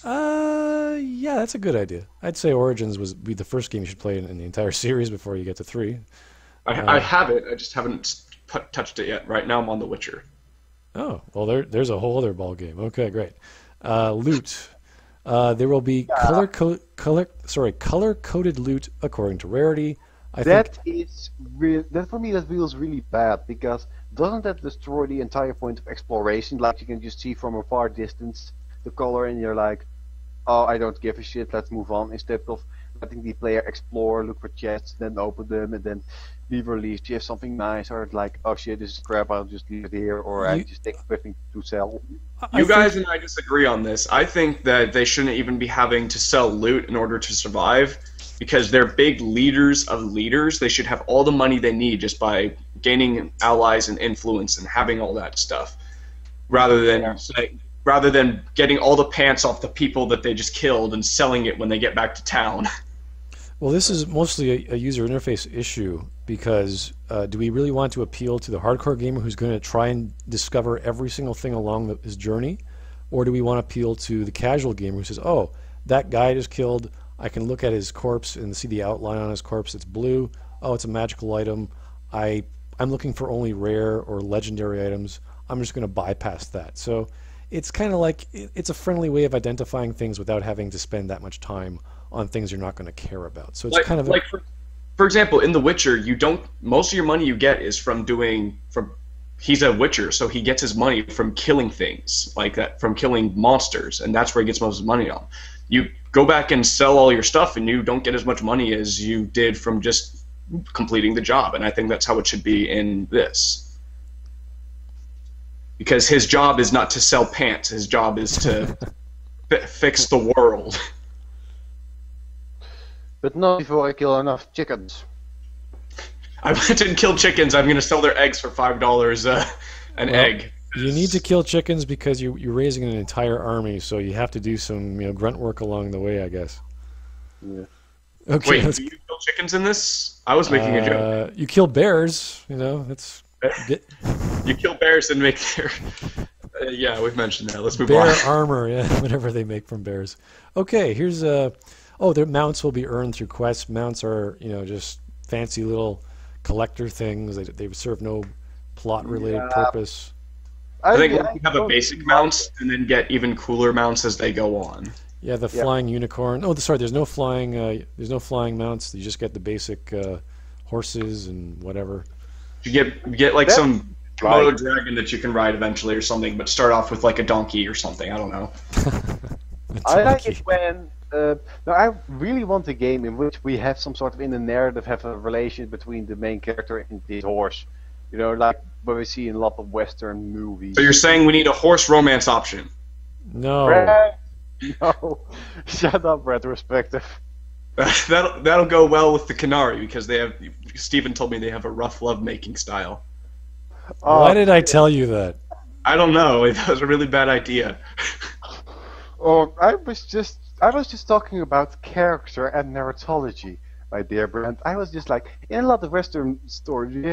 Yeah, that's a good idea. I'd say Origins would be the first game you should play in the entire series before you get to 3. I have it, I just haven't touched it yet. Right now I'm on The Witcher. Oh, well, there's a whole other ball game. Okay, great. Loot. There will be color-coded loot according to rarity. That for me that feels really bad, because doesn't that destroy the entire point of exploration? Like, you can just see from a far distance the color and you're like, oh, I don't give a shit, let's move on, instead of letting the player explore, look for chests, then open them, and then be released. You have something nice, or like, oh shit, this is crap, I'll just leave it here, or I just take something to sell. You guys and I disagree on this. I think that they shouldn't even be having to sell loot in order to survive, because they're big leaders of leaders. They should have all the money they need just by gaining allies and influence and having all that stuff, rather than getting all the pants off the people that they just killed and selling it when they get back to town. Well, this is mostly a user interface issue because do we really want to appeal to the hardcore gamer who's going to try and discover every single thing along his journey? Or do we want to appeal to the casual gamer who says, oh, that guy just killed, I can look at his corpse and see the outline on his corpse, it's blue, oh, it's a magical item, I'm looking for only rare or legendary items, I'm just going to bypass that. So it's kind of like, it's a friendly way of identifying things without having to spend that much time on things you're not going to care about. So it's kind of like for example, in The Witcher, most of your money you get is from he's a Witcher, so he gets his money from killing things like that, from killing monsters, and that's where he gets most of his money on. You go back and sell all your stuff, and you don't get as much money as you did from just completing the job, and I think that's how it should be in this. Because his job is not to sell pants, his job is to fix the world. But not before I kill enough chickens. I went and killed chickens. I'm going to sell their eggs for $5 an egg. You need to kill chickens because you're raising an entire army, so you have to do some grunt work along the way, I guess. Yeah. Okay. Wait, do you kill chickens in this? I was making a joke. You kill bears. That's. You kill bears and make their. Yeah, we've mentioned that. Let's move on. Bear armor, yeah, whatever they make from bears. Okay, here's their mounts will be earned through quests. Mounts are just fancy little collector things. They serve no plot-related purpose. I think you have a basic mounts and then get even cooler mounts as they go on. Yeah, the flying unicorn. Oh, sorry, there's no flying. There's no flying mounts. You just get the basic horses and whatever. You get like some Komodo dragon that you can ride eventually or something, but start off with like a donkey or something. I don't know. I like it when. I really want a game in which we have some sort of in the narrative have a relation between the main character and his horse. Like what we see in a lot of Western movies. So you're saying we need a horse romance option? No. No. Shut up, Retrospective. That'll go well with the Canary because they have. Stephen told me they have a rough love-making style. Why did I tell you that? I don't know. That was a really bad idea. I was just talking about character and narratology, my dear Brent. I was just like, in a lot of Western stories, you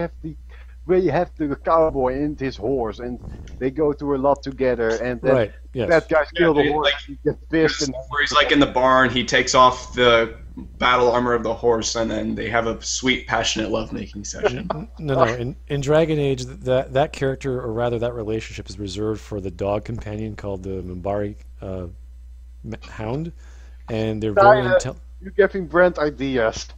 have the cowboy and his horse, and they go through a lot together, and then that guy's killed the horse, he gets pissed. Where he's like in the barn, he takes off the battle armor of the horse, and then they have a sweet, passionate lovemaking session. No. In Dragon Age, that character, or rather that relationship, is reserved for the dog companion called the Minbari Hound, and they're very intelligent. You're giving Brent ideas.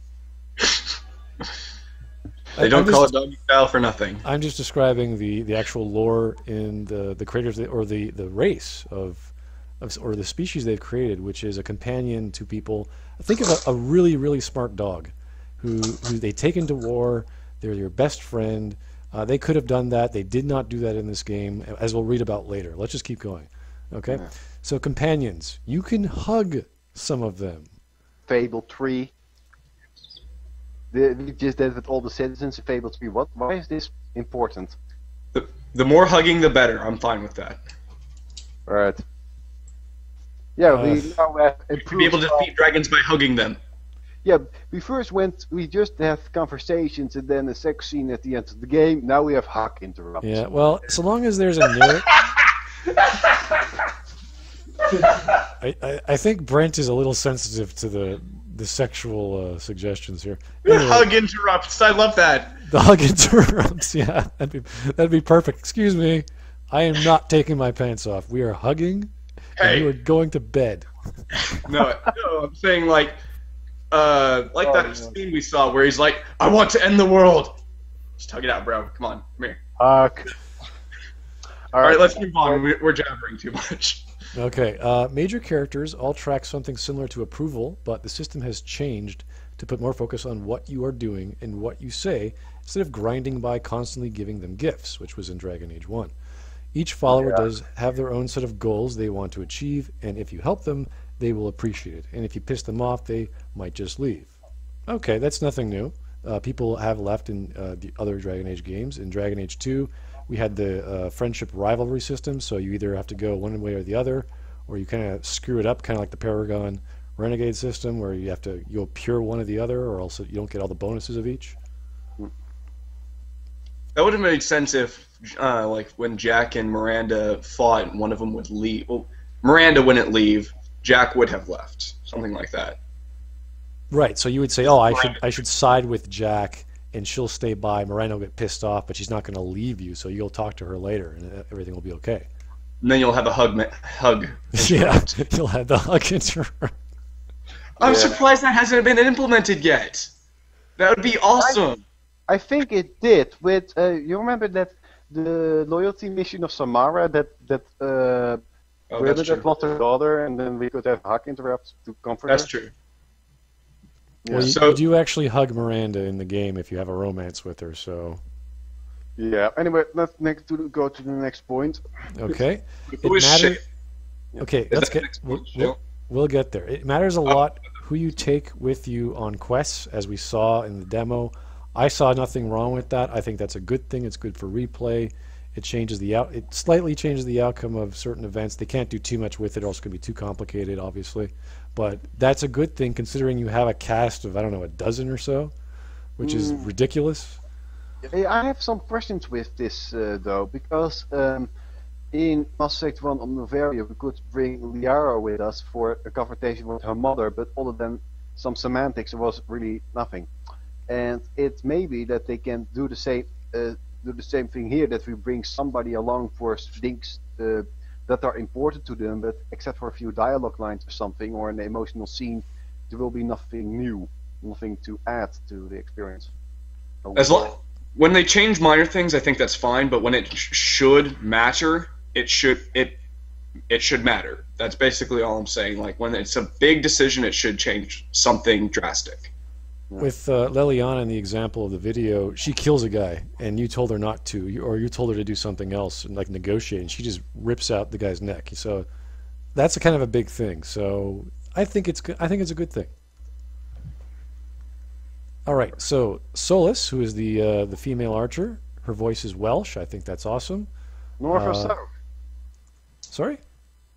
They don't call it doggy style for nothing. I'm just describing the actual lore in the creators or the race or the species they've created, which is a companion to people. Think of a really, really smart dog who they take into war. They're your best friend. They could have done that. They did not do that in this game, as we'll read about later. Let's just keep going. Okay? Yeah. So companions, you can hug some of them. Fable 3. We just did with all the citizens of Fable 3. Why is this important? The more hugging, the better. I'm fine with that. Alright. Yeah, we now be able to defeat dragons by hugging them. Yeah, we just have conversations and then a sex scene at the end of the game. Now we have hug interrupts. Yeah, well, so long as there's a narrative... I think Brent is a little sensitive to the sexual suggestions here. Anyway, hug interrupts. I love that. The hug interrupts. Yeah, that'd be perfect. Excuse me, I am not taking my pants off. We are hugging, and you are going to bed. No, I'm saying like that scene we saw where he's like, "I want to end the world." Just hug it out, bro. Come on, come here. Hug. All right, let's move on. We're jabbering too much. Okay, major characters all track something similar to approval, but the system has changed to put more focus on what you are doing and what you say, instead of grinding by constantly giving them gifts, which was in Dragon Age 1. Each follower does have their own set of goals they want to achieve, and if you help them, they will appreciate it. And if you piss them off, they might just leave. Okay, that's nothing new. People have left in the other Dragon Age games. In Dragon Age 2, we had the friendship rivalry system, so you either have to go one way or the other, or you kind of screw it up, kind of like the Paragon renegade system where you have to go pure one or the other, or else you don't get all the bonuses of each. That would have made sense if, like, when Jack and Miranda fought, one of them would leave. Well, Miranda wouldn't leave. Jack would have left. Something like that. Right. So you would say, "Oh, I should side with Jack, and she'll stay by. Miranda will get pissed off, but she's not going to leave you. So you'll talk to her later, and everything will be okay." And then you'll have a hug. Yeah, you'll have the hug interact. I'm surprised that hasn't been implemented yet. That would be awesome. I think it did. With you remember that the loyalty mission of Samara that Bernadette lost her daughter, and then we could have hug interrupts to comfort her. That's true. Yeah. Well, you do actually hug Miranda in the game if you have a romance with her. So. Yeah. Anyway, let's go to the next point. Okay. It matters. Okay, let's get. We'll get there. It matters a lot who you take with you on quests, as we saw in the demo. I saw nothing wrong with that. I think that's a good thing. It's good for replay. It changes it slightly changes the outcome of certain events. They can't do too much with it, or else it's going to be too complicated, obviously. But that's a good thing, considering you have a cast of, I don't know, a dozen or so, which is ridiculous. I have some questions with this, though, because in Mass Effect 1 on Novaria, we could bring Liara with us for a confrontation with her mother, but other than some semantics, there was really nothing. And it may be that they can do the same thing here, that we bring somebody along for things that are important to them, but except for a few dialogue lines or something, or an emotional scene, there will be nothing new, nothing to add to the experience. When they change minor things, I think that's fine, but when it should matter, it should matter. That's basically all I'm saying. Like, when it's a big decision, it should change something drastic. With Leliana in the example of the video, she kills a guy, and you told her not to, or you told her to do something else, and like negotiate, and she just rips out the guy's neck. So that's a kind of a big thing. So I think it's good. I think it's a good thing. All right. So Solas, who is the female archer, her voice is Welsh. I think that's awesome. North or south? Sorry?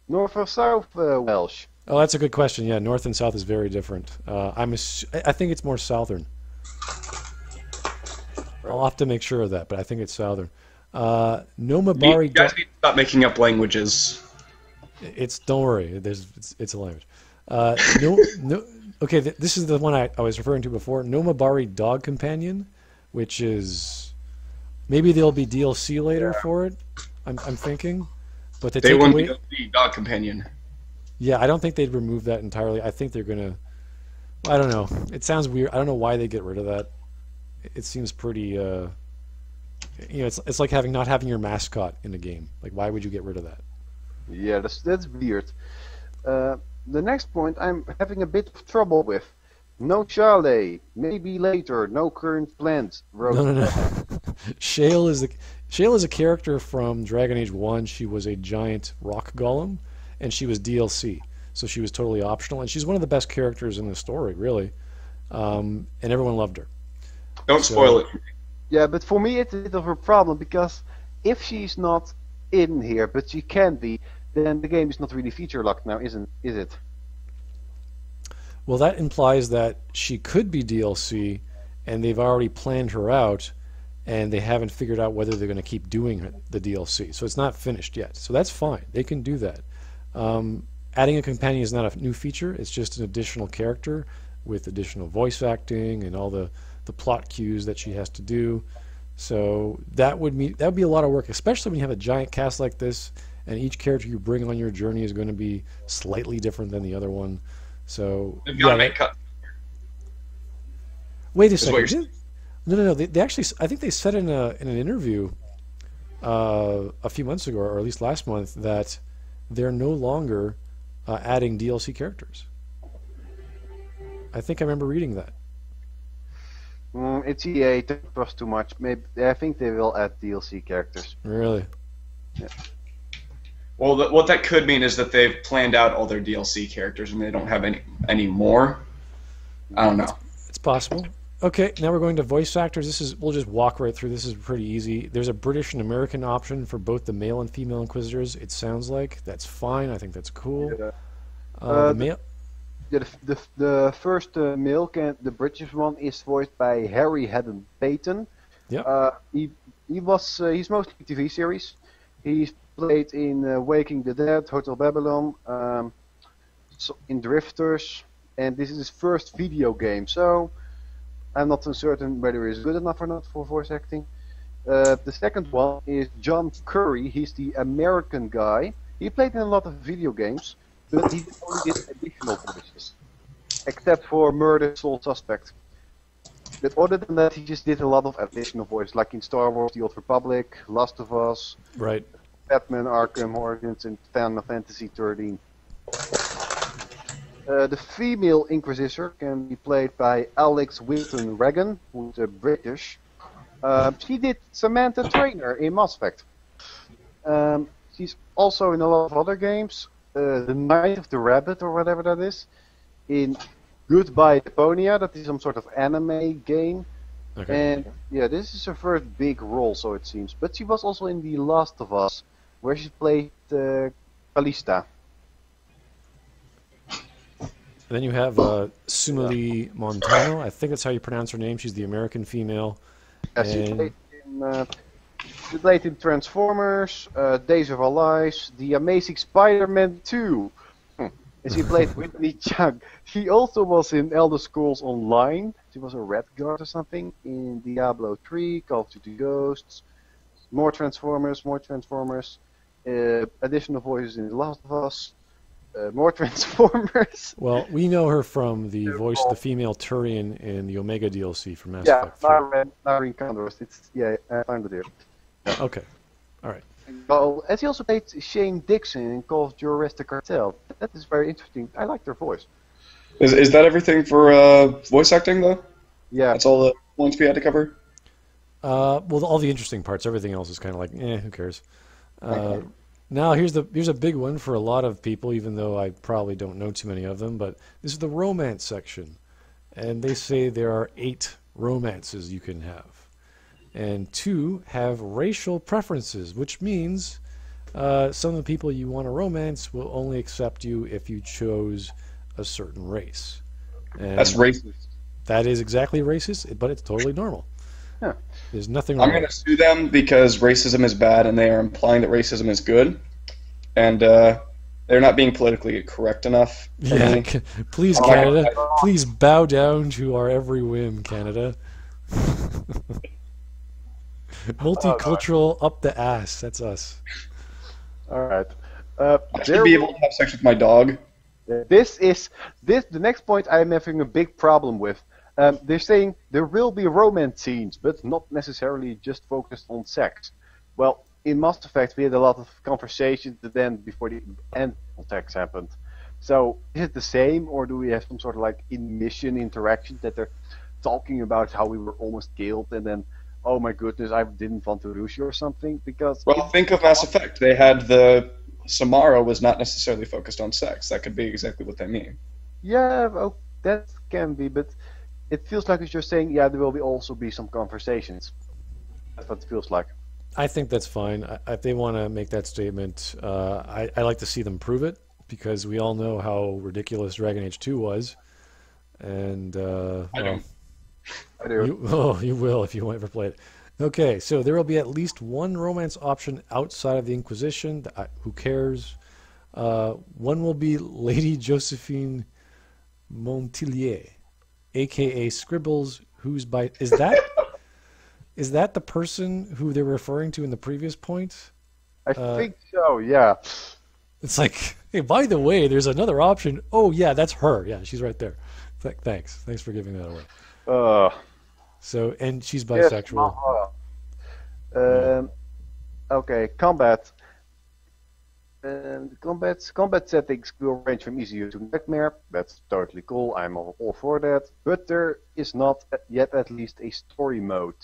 North or south Welsh? Oh, that's a good question. Yeah, north and south is very different. I think it's more southern. I'll have to make sure of that, but I think it's southern. Nomabari. You guys need to stop making up languages. Don't worry. It's a language. Okay, this is the one I was referring to before. Nomabari Dog Companion, which is maybe there'll be DLC later for it. I'm thinking, but they won't be the Dog Companion. Yeah, I don't think they'd remove that entirely. I think they're gonna. I don't know. It sounds weird. I don't know why they get rid of that. It seems pretty. It's like not having your mascot in a game. Like, why would you get rid of that? Yeah, that's weird. The next point I'm having a bit of trouble with. No chalet. Maybe later. No current plans. No. Shale is a character from Dragon Age 1. She was a giant rock golem. And she was DLC, so she was totally optional. And she's one of the best characters in the story, really. And everyone loved her. Don't spoil it. Yeah, but for me it's a bit of a problem, because if she's not in here, but she can be, then the game is not really feature locked now, is it? Well, that implies that she could be DLC, and they've already planned her out, and they haven't figured out whether they're going to keep doing the DLC. So it's not finished yet. So that's fine. They can do that. Adding a companion is not a new feature. It's just an additional character with additional voice acting and all the plot cues that she has to do. So that would be a lot of work, especially when you have a giant cast like this, and each character you bring on your journey is going to be slightly different than the other one. So wait a second. No. They actually, I think they said in an interview a few months ago, or at least last month, that they're no longer adding DLC characters. I think I remember reading that. It's EA. It costs too much. Maybe I think they will add DLC characters. Really? Yeah. Well, what that could mean is that they've planned out all their DLC characters and they don't have any more. I don't know. It's possible. Okay, now we're going to voice actors. We'll just walk right through. This is pretty easy. There's a British and American option for both the male and female Inquisitors. It sounds like that's fine. I think that's cool. Yeah. the first milk and the British one is voiced by Harry Haddon Payton. Yeah. He's mostly TV series. He's played in Waking the Dead, Hotel Babylon, in Drifters, and this is his first video game. So I'm not uncertain whether he's good enough or not for voice acting. The second one is John Curry. He's the American guy. He played in a lot of video games, but he only did additional voices, except for Murder Soul Suspect. But other than that, he just did a lot of additional voices, like in Star Wars: The Old Republic, Last of Us, right, Batman: Arkham Origins, and Final Fantasy 13. The female Inquisitor can be played by Alex Wilton Regan, who's British. She did Samantha Trainer in Mass Effect. She's also in a lot of other games. The Night of the Rabbit, or whatever that is, in Goodbye Deponia, that is some sort of anime game. Okay. And yeah, this is her first big role, so it seems. But she was also in The Last of Us, where she played Callista. And then you have Sumali Montano. I think that's how you pronounce her name. She's the American female. She played in Transformers, Days of Our Lives, The Amazing Spider-Man 2. And she played Whitney Chung. She also was in Elder Scrolls Online. She was a red guard or something in Diablo 3, Call of Duty Ghosts, more Transformers, additional voices in The Last of Us, more Transformers. Well, we know her from the voice of the female Turian in the Omega DLC for Mass Effect 3. Naryn Condors. I found it here. Okay, all right. Well, and she also played Shane Dixon in Call of Duty Arrested Cartel. That is very interesting. I liked her voice. Is that everything for voice acting, though? Yeah. That's all the points we had to cover? Well, all the interesting parts. Everything else is kind of like, who cares? Now, here's a big one for a lot of people, even though I probably don't know too many of them, but this is the romance section. And they say there are 8 romances you can have. And 2 have racial preferences, which means some of the people you want to romance will only accept you if you chose a certain race. And that's racist. That is exactly racist, but it's totally normal. Yeah. There's nothing wrong. I'm going to sue them because racism is bad and they are implying that racism is good. And they're not being politically correct enough. Yeah, please, Canada. Please bow down to our every whim, Canada. Multicultural up the ass. That's us. All right. I should be able to have sex with my dog. The next point I'm having a big problem with. They're saying there will be romance scenes, but not necessarily just focused on sex. Well, in Mass Effect we had a lot of conversations that then before the end of sex happened. So is it the same, or do we have some sort of like in-mission interaction that they're talking about how we were almost killed and then, oh my goodness, I didn't want to lose you or something? Because think of Mass Effect. They had Samara was not necessarily focused on sex. That could be exactly what they mean. Yeah, well, that can be, but it feels like it's just saying, yeah, there will also be some conversations. That's what it feels like. I think that's fine. If they want to make that statement, I like to see them prove it, because we all know how ridiculous Dragon Age 2 was. And I do. You will if you ever play it. Okay, so there will be at least one romance option outside of the Inquisition. Who cares? One will be Lady Josephine Montillier, a.k.a. Scribbles, who's by... Is that the person who they're referring to in the previous point? I think so, yeah. It's like, hey, by the way, there's another option. Oh, yeah, that's her. Yeah, she's right there. Thanks for giving that away. So, and she's bisexual. Yes, okay, combat. And combat settings will range from easier to nightmare. That's totally cool. I'm all for that. But there is not yet at least a story mode.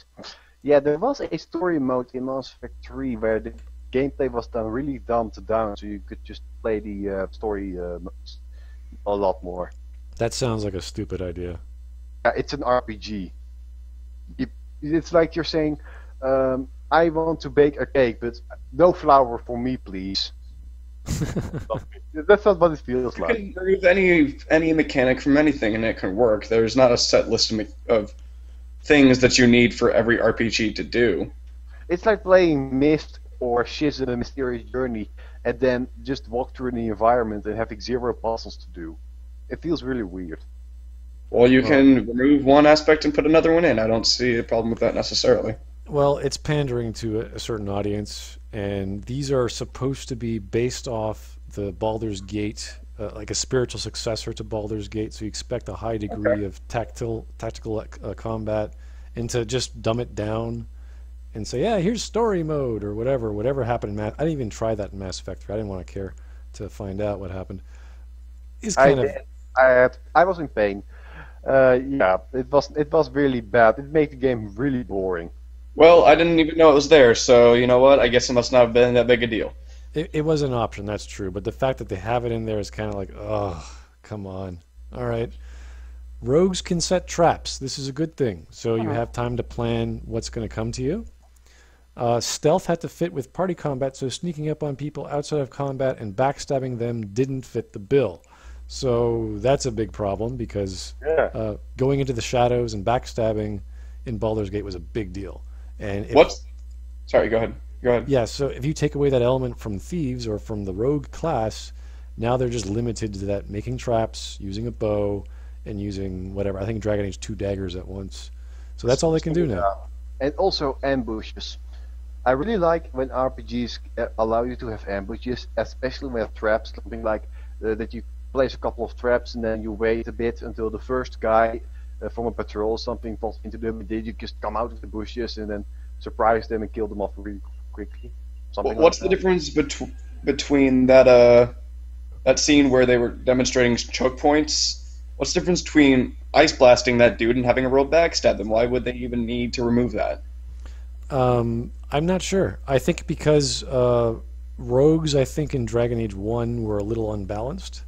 Yeah, there was a story mode in Mass Effect 3 where the gameplay was done really dumbed down, so you could just play the story a lot more. That sounds like a stupid idea. Yeah, it's an RPG. It's like you're saying, I want to bake a cake, but no flour for me, please. That's not what it feels You like. can remove any mechanic from anything, and it can work. There's not a set list of things that you need for every RPG to do. It's like playing Myst or Shiz in a Mysterious Journey, and then just walk through the environment and having 0 puzzles to do. It feels really weird. Well, you can remove one aspect and put another one in. I don't see a problem with that necessarily. Well, it's pandering to a certain audience, and these are supposed to be based off the Baldur's Gate, like a spiritual successor to Baldur's Gate, so you expect a high degree of tactical combat, and to just dumb it down and say, yeah, here's story mode, or whatever happened in Mass. I didn't even try that in Mass Effect 3. I didn't want to care to find out what happened. I was in pain. Yeah, it was really bad. It made the game really boring. Well, I didn't even know it was there, so you know what? I guess it must not have been that big a deal. It was an option, that's true, but the fact that they have it in there is kind of like, oh, come on. All right. Rogues can set traps. This is a good thing, so you have time to plan what's going to come to you. Stealth had to fit with party combat, so sneaking up on people outside of combat and backstabbing them didn't fit the bill. So that's a big problem, because going into the shadows and backstabbing in Baldur's Gate was a big deal. And Sorry, go ahead. Yeah, so if you take away that element from thieves or from the rogue class, now they're just limited to that making traps, using a bow, and using whatever. I think Dragon Age 2 daggers at once. So that's all they can do now. And also ambushes. I really like when RPGs allow you to have ambushes, especially with traps, something like that you place a couple of traps and then you wait a bit until the first guy from a patrol or something falls into them, and then you just come out of the bushes and then surprise them and kill them off really quickly. What's the difference between that scene where they were demonstrating choke points? What's the difference between ice blasting that dude and having a rogue backstab them? Why would they even need to remove that? I'm not sure. I think because rogues, I think in Dragon Age 1 were a little unbalanced.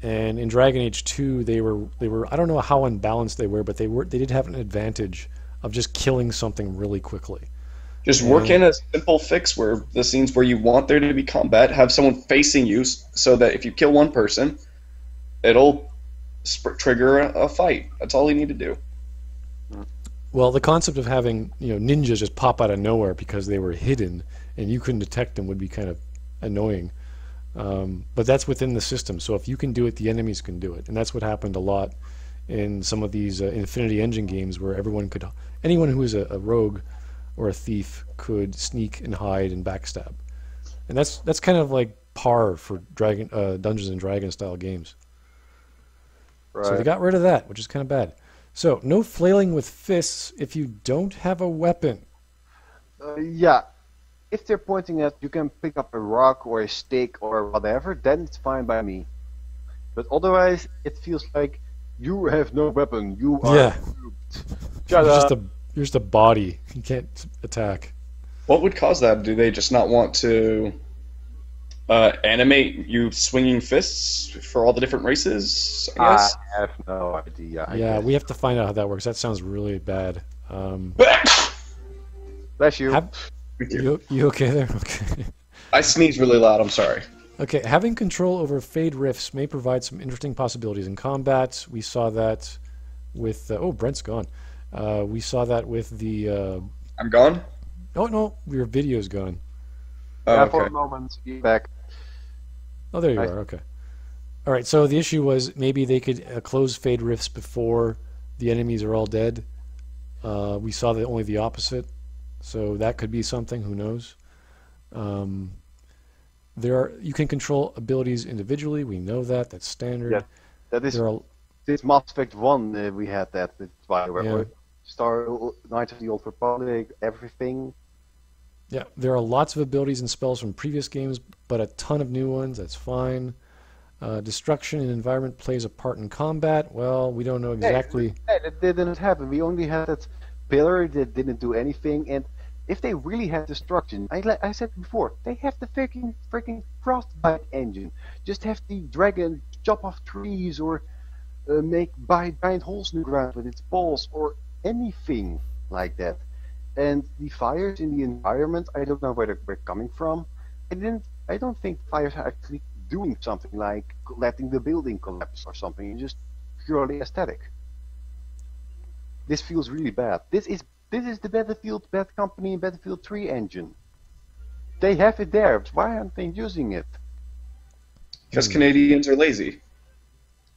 And in Dragon Age 2, they were I don't know how unbalanced they were, but they did have an advantage of just killing something really quickly. Just work in a simple fix where the scenes where you want there to be combat, have someone facing you so that if you kill one person, it'll trigger a fight. That's all you need to do. Well, the concept of having ninjas just pop out of nowhere because they were hidden and you couldn't detect them would be kind of annoying. But that's within the system, so if you can do it, the enemies can do it, and that's what happened a lot in some of these Infinity Engine games, where anyone who is a rogue or a thief could sneak and hide and backstab, and that's kind of like par for Dungeons and Dragons style games. Right. So they got rid of that, which is kind of bad. So no flailing with fists if you don't have a weapon. Yeah. If they're pointing at, you can pick up a rock or a stick or whatever, then it's fine by me. But otherwise, it feels like you have no weapon. You are you're just a body. You can't attack. What would cause that? Do they just not want to animate you swinging fists for all the different races? I guess. I have no idea. Yeah, we have to find out how that works. That sounds really bad. Bless you. You okay there? Okay. I sneeze really loud, I'm sorry. Okay, having control over fade rifts may provide some interesting possibilities in combat. We saw that with... oh, Brent's gone. We saw that with the... I'm gone? Oh, no, your video's gone. Okay. For a moment, be back. Oh, there you are, okay. All right, so the issue was maybe they could close fade rifts before the enemies are all dead. We saw only the opposite. So that could be something, who knows. You can control abilities individually, we know that, that's standard. Yeah, that is, this Mass Effect 1 we had that with Bioware. Knights of the Old Republic, everything. Yeah, there are lots of abilities and spells from previous games, but a ton of new ones, that's fine. Destruction in environment plays a part in combat. Well, we don't know exactly. That didn't happen. We only had that pillar that didn't do anything, and if they really had destruction, I said before, they have the freaking frostbite engine. Just have the dragon chop off trees or make giant holes in the ground with its balls or anything like that. And the fires in the environment, I don't know where they're coming from. I don't think fires are actually doing something like letting the building collapse or something. It's just purely aesthetic. This feels really bad. This is the Battlefield Bad Company and Battlefield 3 engine. They have it there. Why aren't they using it? Because Canadians are lazy.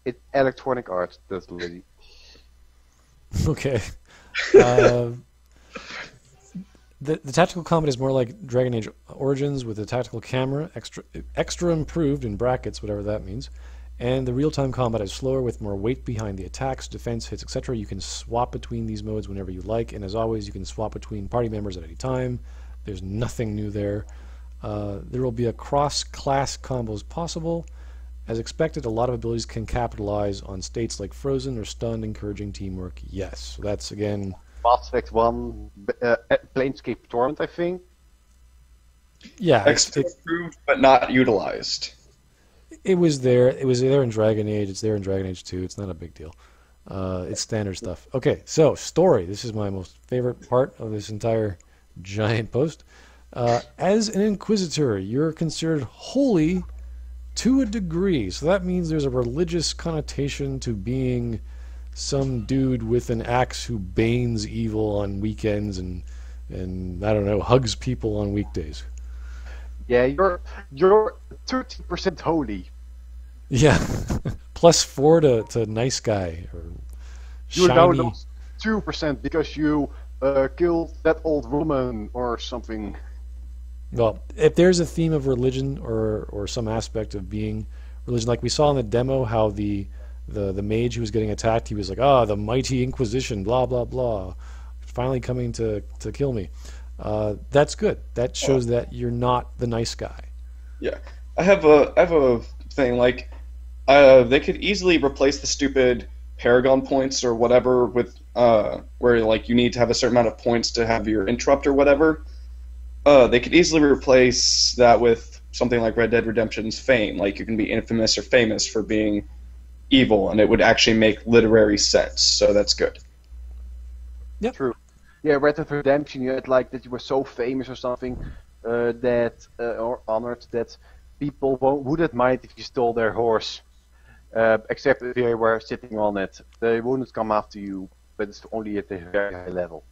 It's Electronic Arts that's lazy. Okay. The tactical combat is more like Dragon Age Origins with the tactical camera, extra improved in brackets, whatever that means. And the real-time combat is slower with more weight behind the attacks, defense, hits, etc. You can swap between these modes whenever you like, and as always, you can swap between party members at any time. There's nothing new there. There will be a cross-class combos possible. As expected, a lot of abilities can capitalize on states like frozen or stunned, encouraging teamwork. Yes, so that's again... Mass Effect 1, Planescape Torment, I think. Yeah, extra improved but not utilized. It was there. It was there in Dragon Age. It's there in Dragon Age 2. It's not a big deal. It's standard stuff. Okay, so story. This is my most favorite part of this entire giant post. As an Inquisitor, you're considered holy to a degree. So that means there's a religious connotation to being some dude with an axe who banes evil on weekends and I don't know, hugs people on weekdays. Yeah, you're 30% holy. Yeah, +4 to nice guy or You're shiny. now 2% because you killed that old woman or something. Well, if there's a theme of religion or some aspect of being religion, like we saw in the demo, how the mage who was getting attacked, he was like, the mighty Inquisition, blah, blah, blah, finally coming to kill me. That's good. That shows that you're not the nice guy. Yeah. I have a thing, like, they could easily replace the stupid Paragon points or whatever with, where, like, you need to have a certain amount of points to have your interrupt or whatever. They could easily replace that with something like Red Dead Redemption's fame. Like, you can be infamous or famous for being evil, and it would actually make literary sense, so that's good. Yep. True. Yeah, Red Dead Redemption, you had like that you were so famous or something or honored that people wouldn't mind if you stole their horse, except if they were sitting on it. They wouldn't come after you, but it's only at a very high level.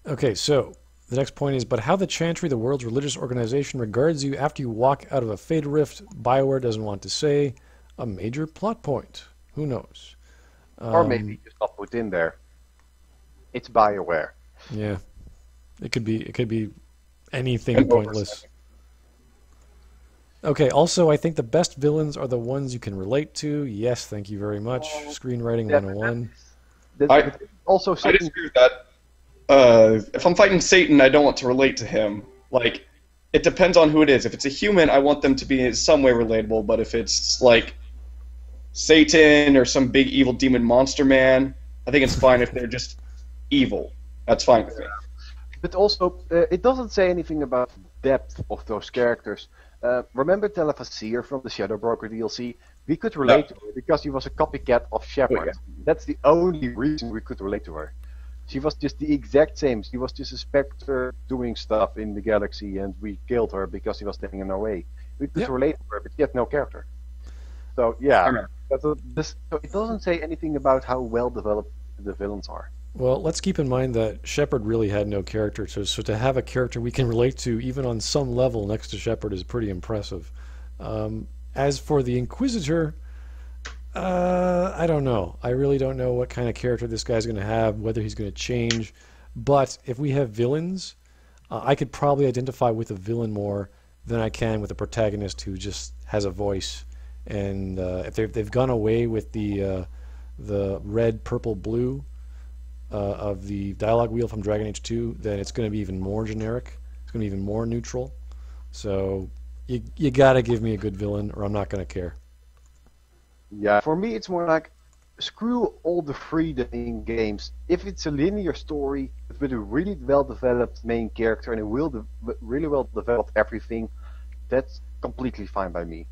Okay, so the next point is, but how the Chantry, the world's religious organization, regards you after you walk out of a Fade Rift, BioWare doesn't want to say. A major plot point. Who knows? Or maybe just not put in there. It's BioWare. Yeah, it could be anything pointless. Okay. Also, I think the best villains are the ones you can relate to. Yes, thank you very much. Screenwriting 101. I disagree with that. If I'm fighting Satan, I don't want to relate to him. Like, it depends on who it is. If it's a human, I want them to be in some way relatable. But if it's like Satan or some big evil demon monster man, I think it's fine if they're just evil. That's fine with me. But also, it doesn't say anything about the depth of those characters. Remember Telefasir from the Shadow Broker DLC? We could relate to her because she was a copycat of Shepard. Oh, yeah. That's the only reason we could relate to her. She was just the exact same. She was just a specter doing stuff in the galaxy, and we killed her because she was standing in our way. We could relate to her, but she had no character. So, yeah. So it doesn't say anything about how well developed the villains are. Well, let's keep in mind that Shepard really had no character, so to have a character we can relate to, even on some level next to Shepard, is pretty impressive. As for the Inquisitor, I don't know. I really don't know what kind of character this guy's going to have, whether he's going to change. But if we have villains, I could probably identify with a villain more than I can with a protagonist who just has a voice. And if they've gone away with the red, purple, blue of the dialogue wheel from Dragon Age 2, then it's going to be even more generic. It's going to be even more neutral. So you got to give me a good villain, or I'm not going to care. Yeah, for me it's more like, screw all the freedom in games. If it's a linear story with a really well-developed main character and a really well-developed everything, that's completely fine by me.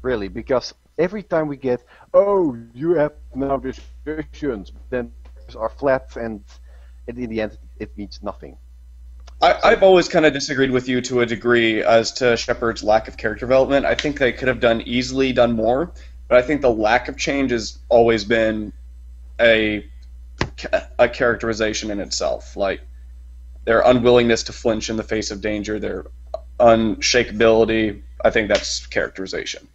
Really, because every time we get, oh, you have now these versions, then are flat and in the end it means nothing. I've always kind of disagreed with you to a degree as to Shepard's lack of character development. I think they could have easily done more, but I think the lack of change has always been a characterization in itself. Like, their unwillingness to flinch in the face of danger, their unshakability, I think that's characterization.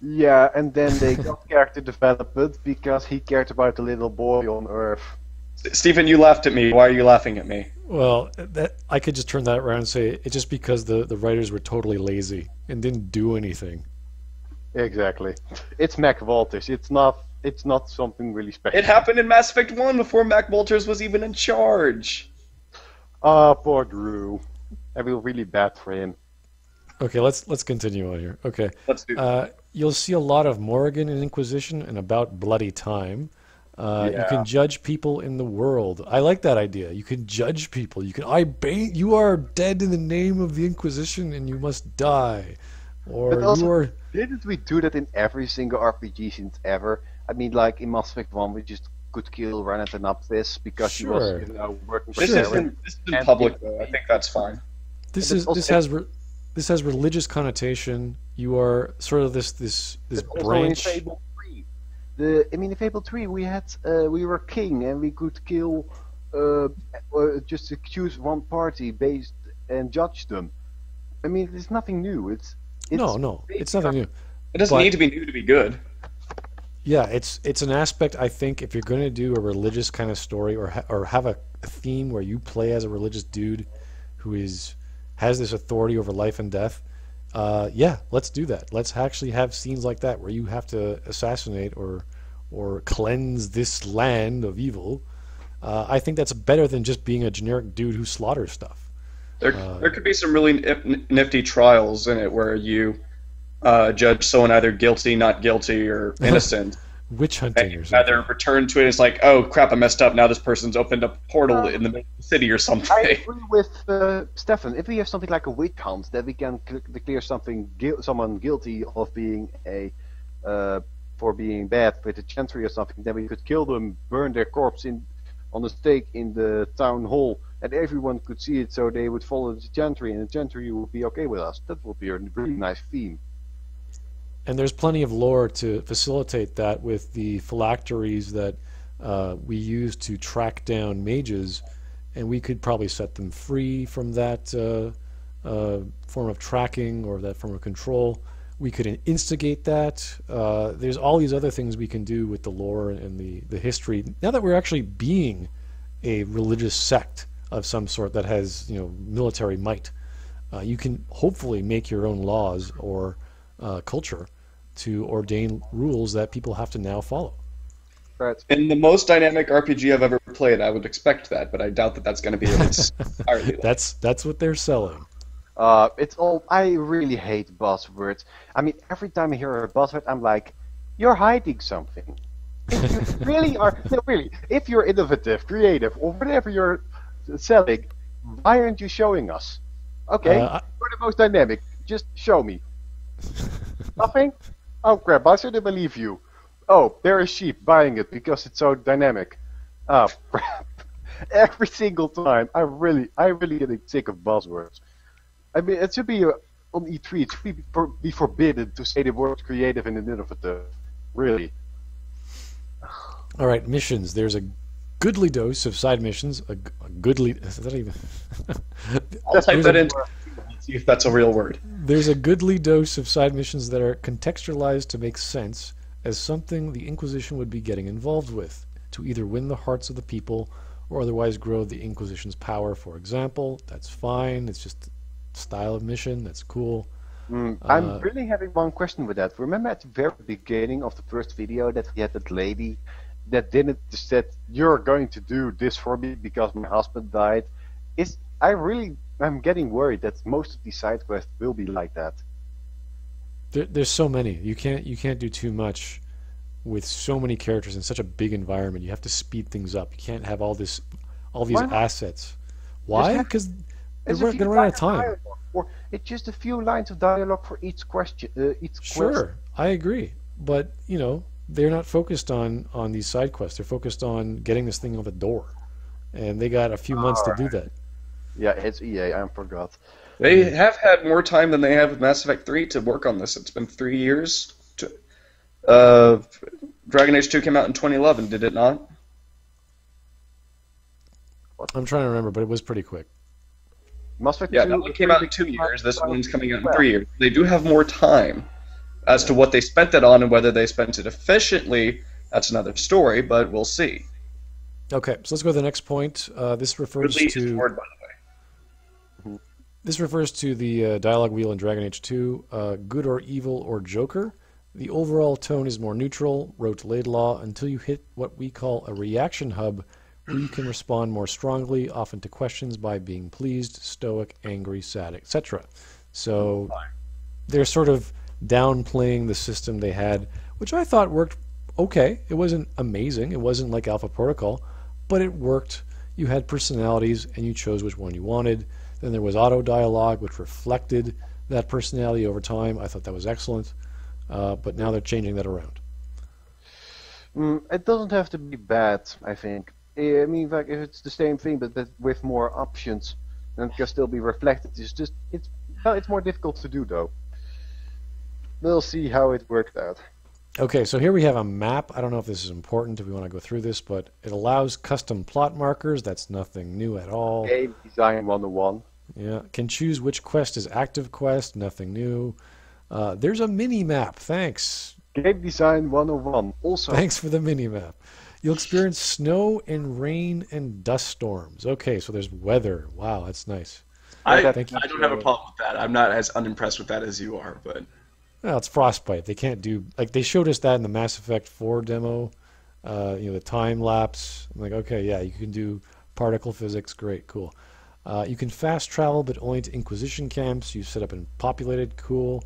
Yeah, and then they got character development because he cared about the little boy on Earth. Stephen, you laughed at me. Why are you laughing at me? Well, I could just turn that around and say it's just because the writers were totally lazy and didn't do anything. Exactly. It's Mac Walters. It's not something really special. It happened in Mass Effect 1 before Mac Walters was even in charge. Ah, poor Drew. I feel really bad for him. Okay, let's continue on here. Okay. Let's do that. You'll see a lot of Morrigan in Inquisition and About Bloody Time. You can judge people in the world. I like that idea. You can judge people. You can you are dead in the name of the Inquisition and you must die. Or but also, you are... didn't we do that in every single RPG since ever? I mean, like in Mass Effect 1, we just could kill Renata Napthis because she was working for Sera. This isn't public, though. I think that's fine. This has religious connotation. You are sort of this branch. In Fable 3. In Fable 3 we had we were king and we could kill just accuse one party based and judge them. I mean, it's nothing new. It's no, it's nothing new. It doesn't need to be new to be good. Yeah, it's an aspect. I think if you're going to do a religious kind of story or have a theme where you play as a religious dude who has this authority over life and death, let's do that. Let's actually have scenes like that where you have to assassinate or cleanse this land of evil. I think that's better than just being a generic dude who slaughters stuff. There could be some really nifty trials in it where you judge someone either guilty, not guilty, or innocent. Witch hunting or something. Either return to it as like, oh crap, I messed up. Now this person's opened up a portal in the middle of the city or something. I agree with Stefan. If we have something like a witch hunt, that we can declare someone guilty of being for being bad with a chantry or something, then we could kill them, burn their corpse on the stake in the town hall, and everyone could see it, so they would follow the chantry, and the chantry would be okay with us. That would be a really nice theme. And there's plenty of lore to facilitate that with the phylacteries that we use to track down mages, and we could probably set them free from that form of tracking or that form of control. We could instigate that. There's all these other things we can do with the lore and the history. Now that we're actually being a religious sect of some sort that has military might, you can hopefully make your own laws or culture to ordain rules that people have to now follow. Right. In the most dynamic RPG I've ever played, I would expect that, but I doubt that that's going to be entirely. That's what they're selling. It's all. I really hate buzzwords. I mean, every time I hear a buzzword, I'm like, "You're hiding something." If you really are, no, really. If you're innovative, creative, or whatever you're selling, why aren't you showing us? Okay, you're the most dynamic. Just show me. Nothing? Oh crap! I shouldn't believe you. Oh, there is sheep buying it because it's so dynamic. Oh crap! Every single time, I really getting sick of buzzwords. I mean, it should be on E3. It should be forbidden to say the word creative and innovative. Really. All right, missions. There's a goodly dose of side missions. A goodly. Is that even? I'll type that in. See if that's a real word. There's a goodly dose of side missions that are contextualized to make sense as something the Inquisition would be getting involved with to either win the hearts of the people or otherwise grow the Inquisition's power. For example, that's fine. It's just style of mission. That's cool. I'm really having one question with that. Remember at the very beginning of the first video that we had that lady that didn't said, "You're going to do this for me because my husband died." I'm getting worried that most of these side quests will be like that. There's so many. You can't do too much with so many characters in such a big environment. You have to speed things up. You can't have all these assets. Why? Because they're going to run out of time. Or it's just a few lines of dialogue for each question. Sure, I agree, but they're not focused on these side quests. They're focused on getting this thing on the door, and they got a few months to do that. Yeah, it's EA. I forgot. They have had more time than they have with Mass Effect 3 to work on this. It's been 3 years. Dragon Age 2 came out in 2011, did it not? I'm trying to remember, but it was pretty quick. Mass Effect 2 that one came out in 2 years. This one's coming out in 3 years. They do have more time. As to what they spent it on and whether they spent it efficiently, that's another story, but we'll see. Okay, so let's go to the next point. This refers to... Word, by the way. This refers to the dialogue wheel in Dragon Age 2, good or evil or Joker. The overall tone is more neutral, rote Laidlaw, until you hit what we call a reaction hub, where you can respond more strongly, often to questions by being pleased, stoic, angry, sad, etc. So they're sort of downplaying the system they had, which I thought worked okay. It wasn't amazing. It wasn't like Alpha Protocol, but it worked. You had personalities, and you chose which one you wanted. Then there was auto dialogue, which reflected that personality over time. I thought that was excellent, but now they're changing that around. It doesn't have to be bad, I think. I mean, like, if it's the same thing, but with more options, then it can still be reflected. It's more difficult to do, though. We'll see how it worked out. Okay, so here we have a map. I don't know if this is important if we want to go through this, but it allows custom plot markers. That's nothing new at all. Game design 101. Yeah, can choose which quest is active quest. Nothing new. There's a mini map. Thanks. Game design 101. Also. Thanks for the mini map. You'll experience snow and rain and dust storms. Okay, so there's weather. Wow, that's nice. I don't have a problem with that. I'm not as unimpressed with that as you are, but... Well, it's frostbite. They can't do... Like, they showed us that in the Mass Effect 4 demo. The time lapse. I'm like, okay, yeah, you can do particle physics. Great, cool. You can fast travel, but only to Inquisition camps. You set up and populated. Cool.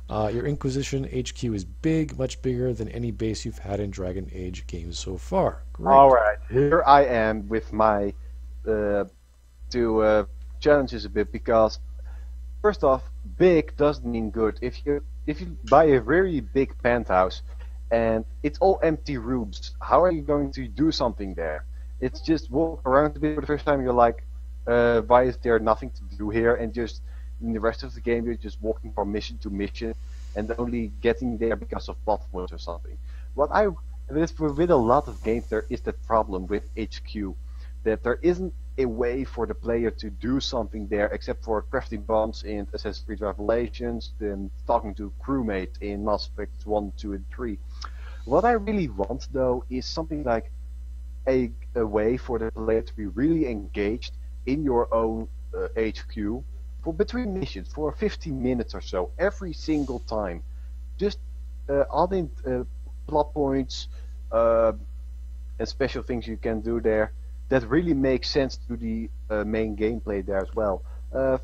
Your Inquisition HQ is big, much bigger than any base you've had in Dragon Age games so far. Great. Alright, here I am with my challenges a bit, because first off, big doesn't mean good. If you buy a very big penthouse and it's all empty rooms, how are you going to do something there? It's just walk around a bit for the first time, you're like, why is there nothing to do here? And just in the rest of the game, you're just walking from mission to mission and only getting there because of plot points or something. With a lot of games, there is that problem with HQ, that there isn't a way for the player to do something there except for crafting bombs in Assassin's Creed Revelations, then talking to a crewmate in Mass Effect 1, 2, and 3. What I really want, though, is something like a way for the player to be really engaged in your own HQ for between missions for 15 minutes or so every single time. Just adding plot points and special things you can do there that really makes sense to the main gameplay there as well.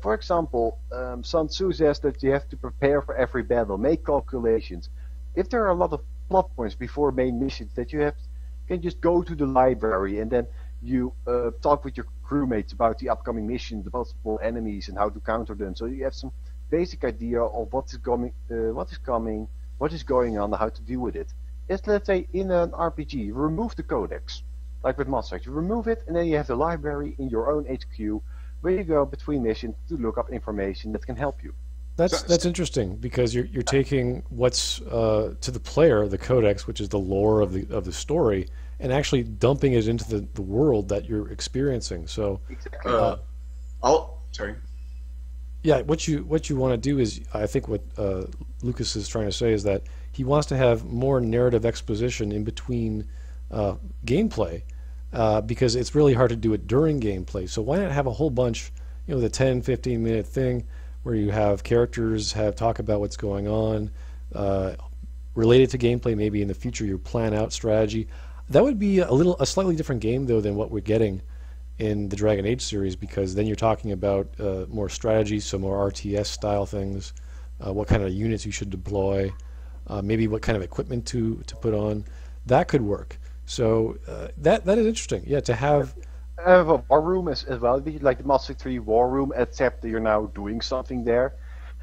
For example, Sun Tzu says that you have to prepare for every battle, make calculations. If there are a lot of plot points before main missions that you can just go to the library and then you talk with your crewmates about the upcoming mission, the possible enemies, and how to counter them. So you have some basic idea of what is coming, what is going on, how to deal with it. It's, let's say, in an RPG, you remove the codex, like with Mass Effect. You remove it, and then you have the library in your own HQ, where you go between missions to look up information that can help you. That's interesting, because you're taking what's to the player, the codex, which is the lore of the story, and actually dumping it into the world that you're experiencing. So, sorry. Yeah, what you want to do is, I think what Lucas is trying to say is that he wants to have more narrative exposition in between gameplay, because it's really hard to do it during gameplay. So why not have a whole bunch, the 10-15 minute thing where you have characters talk about what's going on, related to gameplay. Maybe in the future you plan out strategy. That would be a slightly different game, though, than what we're getting in the Dragon Age series, because then you're talking about more strategy, so more RTS style things, what kind of units you should deploy, maybe what kind of equipment to put on. That could work. So that is interesting. Yeah, to have a war room as well, like the Mass Effect 3 war room, except that you're now doing something there,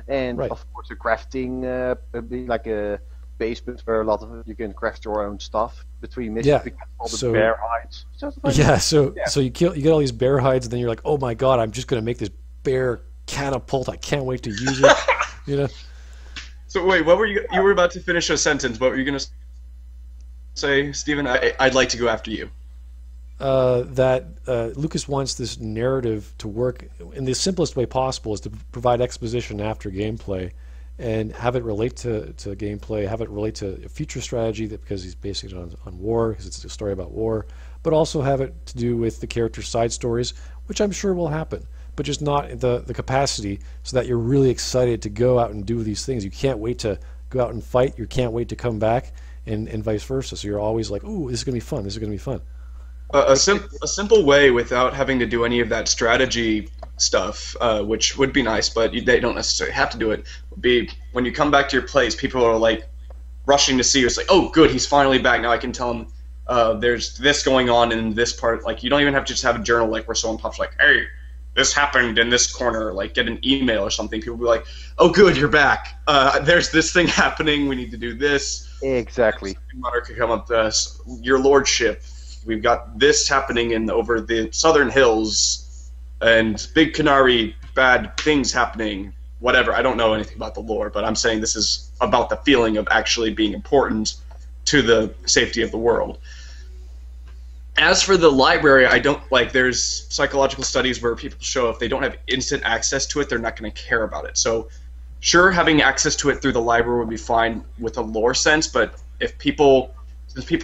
and right. Of course the crafting, like a basement where a lot of you can craft your own stuff between missions. Yeah. Because all the So- bear hides. So you get all these bear hides, and then you're like, oh my god, I'm just gonna make this bear catapult. I can't wait to use it. You know. So wait, what were you were about to finish a sentence? What were you gonna say, Stephen? I'd like to go after you. That Lucas wants this narrative to work in the simplest way possible, is to provide exposition after gameplay and have it relate to gameplay, have it relate to a future strategy, that because he's basing it on war, because it's a story about war, but also have it to do with the characters' side stories, which I'm sure will happen, but just not the capacity so that you're really excited to go out and do these things. You can't wait to go out and fight, you can't wait to come back, and vice versa. So you're always like, ooh, this is going to be fun, this is going to be fun. A simple way without having to do any of that strategy stuff, which would be nice, but they don't necessarily have to do it, would be when you come back to your place, people are like rushing to see you. It's like, oh, good, he's finally back. Now I can tell him there's this going on in this part. Like, you don't even have to just have a journal like where someone pops like, hey, this happened in this corner. Like, get an email or something. People will be like, oh, good, you're back. There's this thing happening. We need to do this. Exactly. Monarch could come up to us. Your lordship. We've got this happening over the southern hills, and Big Canary, bad things happening, whatever. I don't know anything about the lore, but I'm saying this is about the feeling of actually being important to the safety of the world. As for the library, I don't like. There's psychological studies where people show if they don't have instant access to it, they're not going to care about it. So, sure, having access to it through the library would be fine with a lore sense, but since people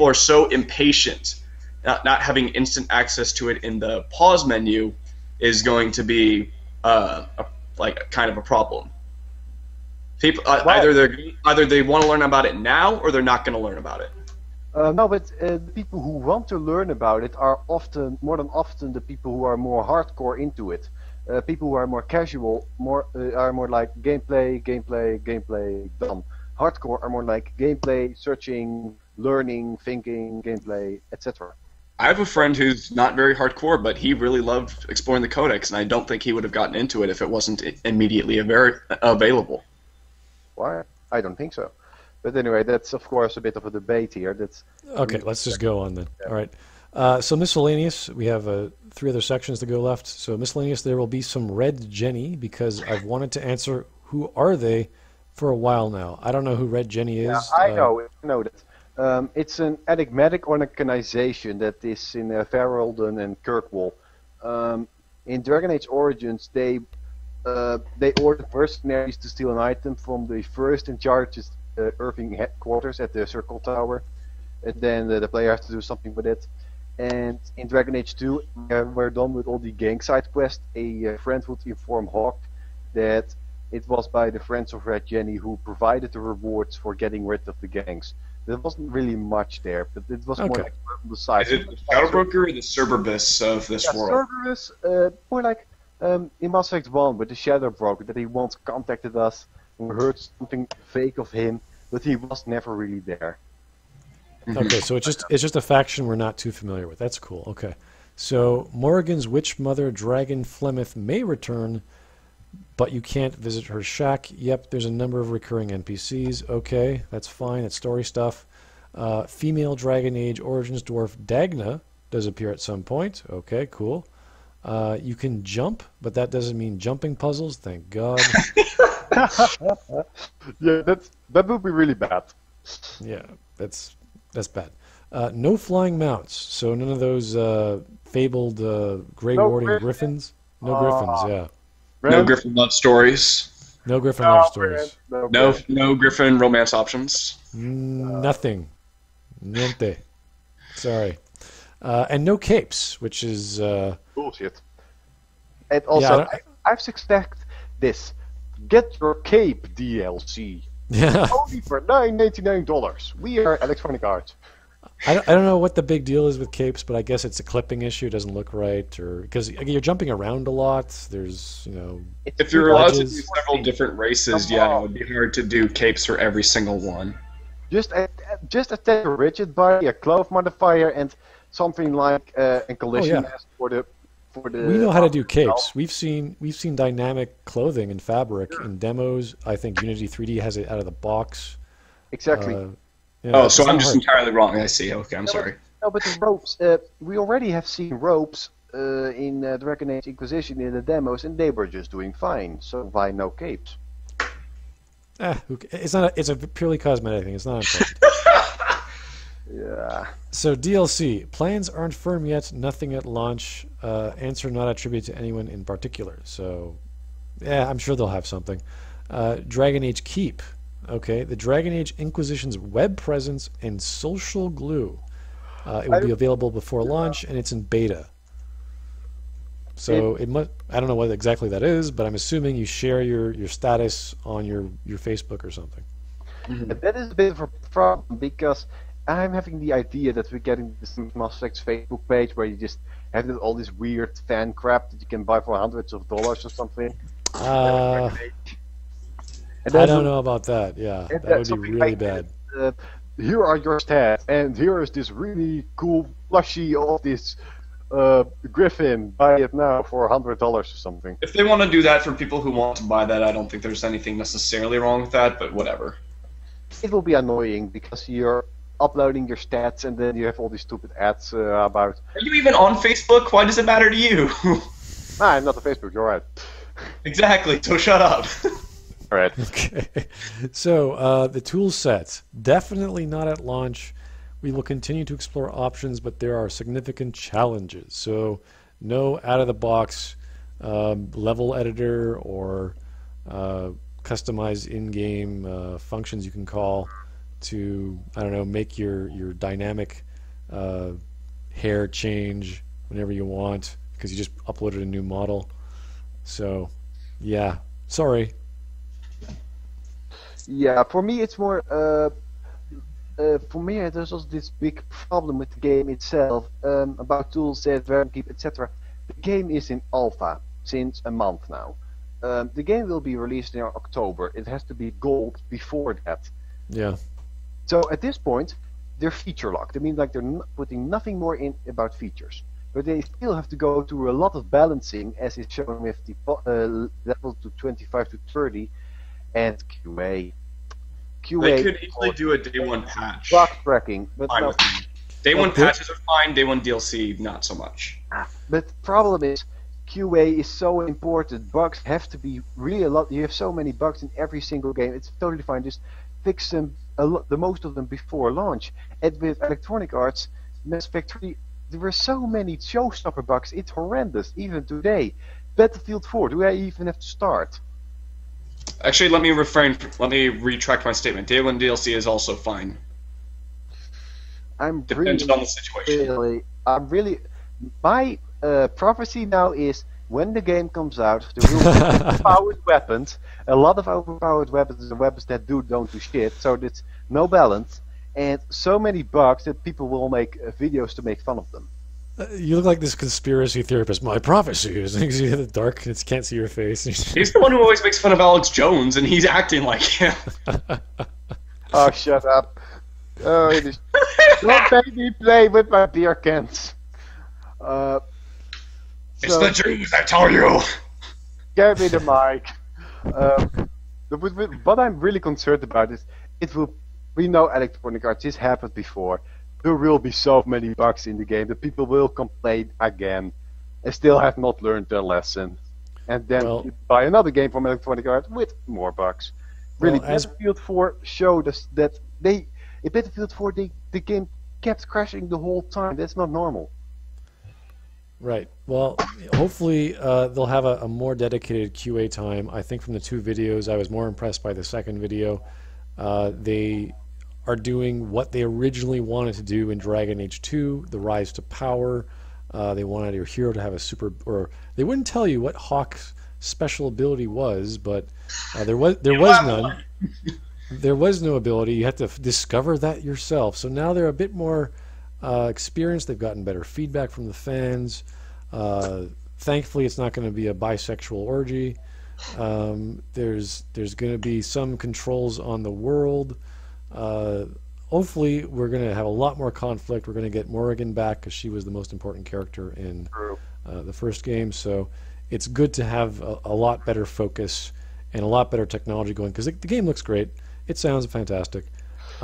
are so impatient, not having instant access to it in the pause menu is going to be like kind of a problem. People either they want to learn about it now, or they're not going to learn about it. No, but the people who want to learn about it are more than often the people who are more hardcore into it. People who are more casual, are more like gameplay, done. Hardcore are more like gameplay, searching, learning, thinking, gameplay, etc. I have a friend who's not very hardcore, but he really loved exploring the Codex, and I don't think he would have gotten into it if it wasn't immediately available. Why? I don't think so. But anyway, that's of course a bit of a debate here. Okay, let's just go on then. Yeah. All right. So miscellaneous, we have 3 other sections to go left. So miscellaneous, there will be some Red Jenny, because I've wanted to answer who are they for a while now. I don't know who Red Jenny is. Yeah, I know that. It's an enigmatic organization that is in Ferelden and Kirkwall. In Dragon Age Origins, they ordered mercenaries to steal an item from the first in charge's Irving headquarters at the Circle Tower, and then the player has to do something with it. And in Dragon Age 2, we're done with all the gang side quests. A friend would inform Hawk that it was by the Friends of Red Jenny who provided the rewards for getting rid of the gangs. There wasn't really much there, but it was more like on the side. Is it the Shadowbroker or the Cerberus of this world? Cerberus, more like in Mass Effect 1 with the Shadowbroker, that he once contacted us and we heard something fake of him, but he was never really there. Okay, so it's just a faction we're not too familiar with. That's cool. Okay, so Morrigan's Witch Mother Dragon Flemeth may return, but you can't visit her shack. Yep, there's a number of recurring NPCs. Okay, that's fine. That's story stuff. Female Dragon Age Origins Dwarf Dagna does appear at some point. Okay, cool. You can jump, but that doesn't mean jumping puzzles. Thank God. Yeah, that would be really bad. Yeah, that's bad. No flying mounts, so none of those fabled Grey Warding Griffins. No Griffins, yeah. No Griffin love stories. No Griffin love stories. No Griffin romance options. Nothing. Niente. Sorry. And no capes, which is bullshit. And also, I've suspect this. Get your cape DLC. Yeah. Only for $9.99. We are Electronic Arts. I don't know what the big deal is with capes, but I guess it's a clipping issue. It doesn't look right, or because you're jumping around a lot. There's, if you're allowed to do several different races, it would be hard to do capes for every single one. Just attach a rigid body, a clove modifier, and something like a collision mask for the. We know how to do capes. We've seen dynamic clothing and fabric in demos. I think Unity 3D has it out of the box. Exactly. Oh, so I'm just entirely wrong. I see. Okay, I'm sorry. But the ropes, we already have seen ropes in Dragon Age Inquisition in the demos, and they were just doing fine. So why no capes? It's not. It's a purely cosmetic thing. It's not important. Yeah. So DLC plans aren't firm yet. Nothing at launch. Answer not attributed to anyone in particular. So, yeah, I'm sure they'll have something. Dragon Age Keep. Okay, the Dragon Age Inquisition's web presence and social glue. It will be available before launch, and it's in beta. So it must. I don't know what exactly that is, but I'm assuming you share your status on your Facebook or something. Mm-hmm. That is a bit of a problem because I'm having the idea that we're getting this Mass Effect Facebook page where you just have all this weird fan crap that you can buy for hundreds of dollars or something. I don't know about that. Yeah, that would be really bad. Here are your stats, and here is this really cool plushie of this Griffin. Buy it now for $100 or something. If they want to do that for people who want to buy that, I don't think there's anything necessarily wrong with that, but whatever. It will be annoying because you're uploading your stats and then you have all these stupid ads about... Are you even on Facebook? Why does it matter to you? I'm not on Facebook, you're right. Exactly, so shut up. Alright. Okay. So, the tool set. Definitely not at launch. We will continue to explore options, but there are significant challenges. So, no out-of-the-box level editor or customized in-game functions you can call to, I don't know, make your dynamic hair change whenever you want because you just uploaded a new model. So, yeah, sorry. Yeah, for me it's more. For me, there's also this big problem with the game itself about toolset, where to keep, etc. The game is in alpha since a month now. The game will be released in October. It has to be gold before that. Yeah. So at this point, they're feature locked. I mean, like they're putting nothing more in about features, but they still have to go through a lot of balancing, as is shown with the level to 25 to 30, and QA. They could easily do a day one patch. Bug tracking, but fine with me. Day one patches are fine. Day one DLC, not so much. But the problem is, QA is so important. Bugs have to be really a lot. You have so many bugs in every single game. It's totally fine. Just fix them, the most of them before launch. And with Electronic Arts, Mass Effect 3, there were so many showstopper bugs. It's horrendous, even today. Battlefield 4, do I even have to start? Actually, let me retract my statement. Day one DLC is also fine. Depends on the situation. My prophecy now is when the game comes out, there will be overpowered weapons, a lot of overpowered weapons and weapons that don't do shit, so there's no balance, and so many bugs that people will make videos to make fun of them. You look like this conspiracy theorist. My prophecy is you see the dark and can't see your face. He's the one who always makes fun of Alex Jones, and he's acting like him. Oh, shut up. Oh, it is... Don't make me play with my beer cans. It's the Jews, I tell you! Give me the mic. What I'm really concerned about is, we know Electronic Arts, this happened before. There will be so many bugs in the game that people will complain again and still have not learned their lesson. And then you buy another game from Electronic Arts with more bugs. Really, Battlefield 4 showed us that in Battlefield 4 the game kept crashing the whole time. That's not normal. Right. Well, hopefully they'll have a more dedicated QA time. I think from the two videos, I was more impressed by the second video. They are doing what they originally wanted to do in Dragon Age 2, the Rise to Power. They wanted your hero to have a or they wouldn't tell you what Hawk's special ability was, but there was none. There was no ability. You had to discover that yourself. So now they're a bit more experienced. They've gotten better feedback from the fans. Thankfully, it's not going to be a bisexual orgy. There's going to be some controls on the world. Hopefully we're going to have a lot more conflict. We're going to get Morrigan back because she was the most important character in the first game. So it's good to have a lot better focus and a lot better technology going because the game looks great. It sounds fantastic.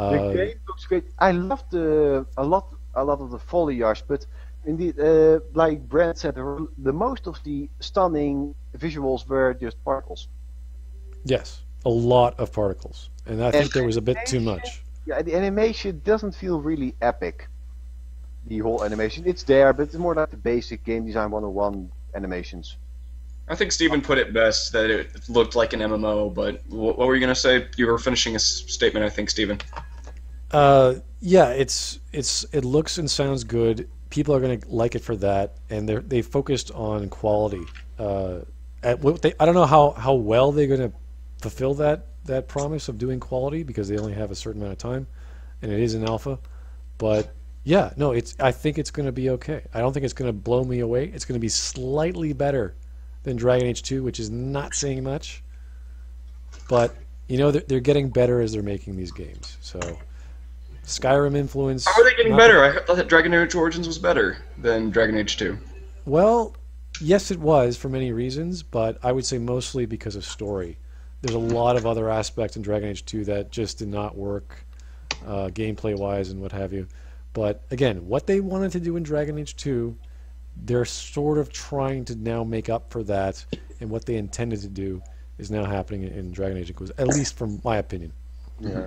The game looks great. I loved a lot of the foliage, but indeed, like Brad said, the most of the stunning visuals were just particles. Yes, a lot of particles, and I think there was a bit too much. Yeah, the animation doesn't feel really epic. The whole animation, it's there, but it's more like the basic game design 101 animations. I think Steven put it best that it looked like an MMO, but what were you going to say? You were finishing a statement, I think, Steven. Yeah, it looks and sounds good. People are going to like it for that, and they focused on quality. I don't know how well they're going to fulfill that promise of doing quality, because they only have a certain amount of time, and it is an alpha. But yeah, no, I think it's going to be okay. I don't think it's going to blow me away. It's going to be slightly better than Dragon Age 2, which is not saying much. But you know, they're getting better as they're making these games. So Skyrim influence. How are they getting better? I thought that Dragon Age Origins was better than Dragon Age 2. Well, yes, it was for many reasons, but I would say mostly because of story. There's a lot of other aspects in Dragon Age 2 that just did not work gameplay-wise and what have you. But again, what they wanted to do in Dragon Age 2, they're sort of trying to now make up for that, and what they intended to do is now happening in Dragon Age Inquisition, at least from my opinion. Yeah.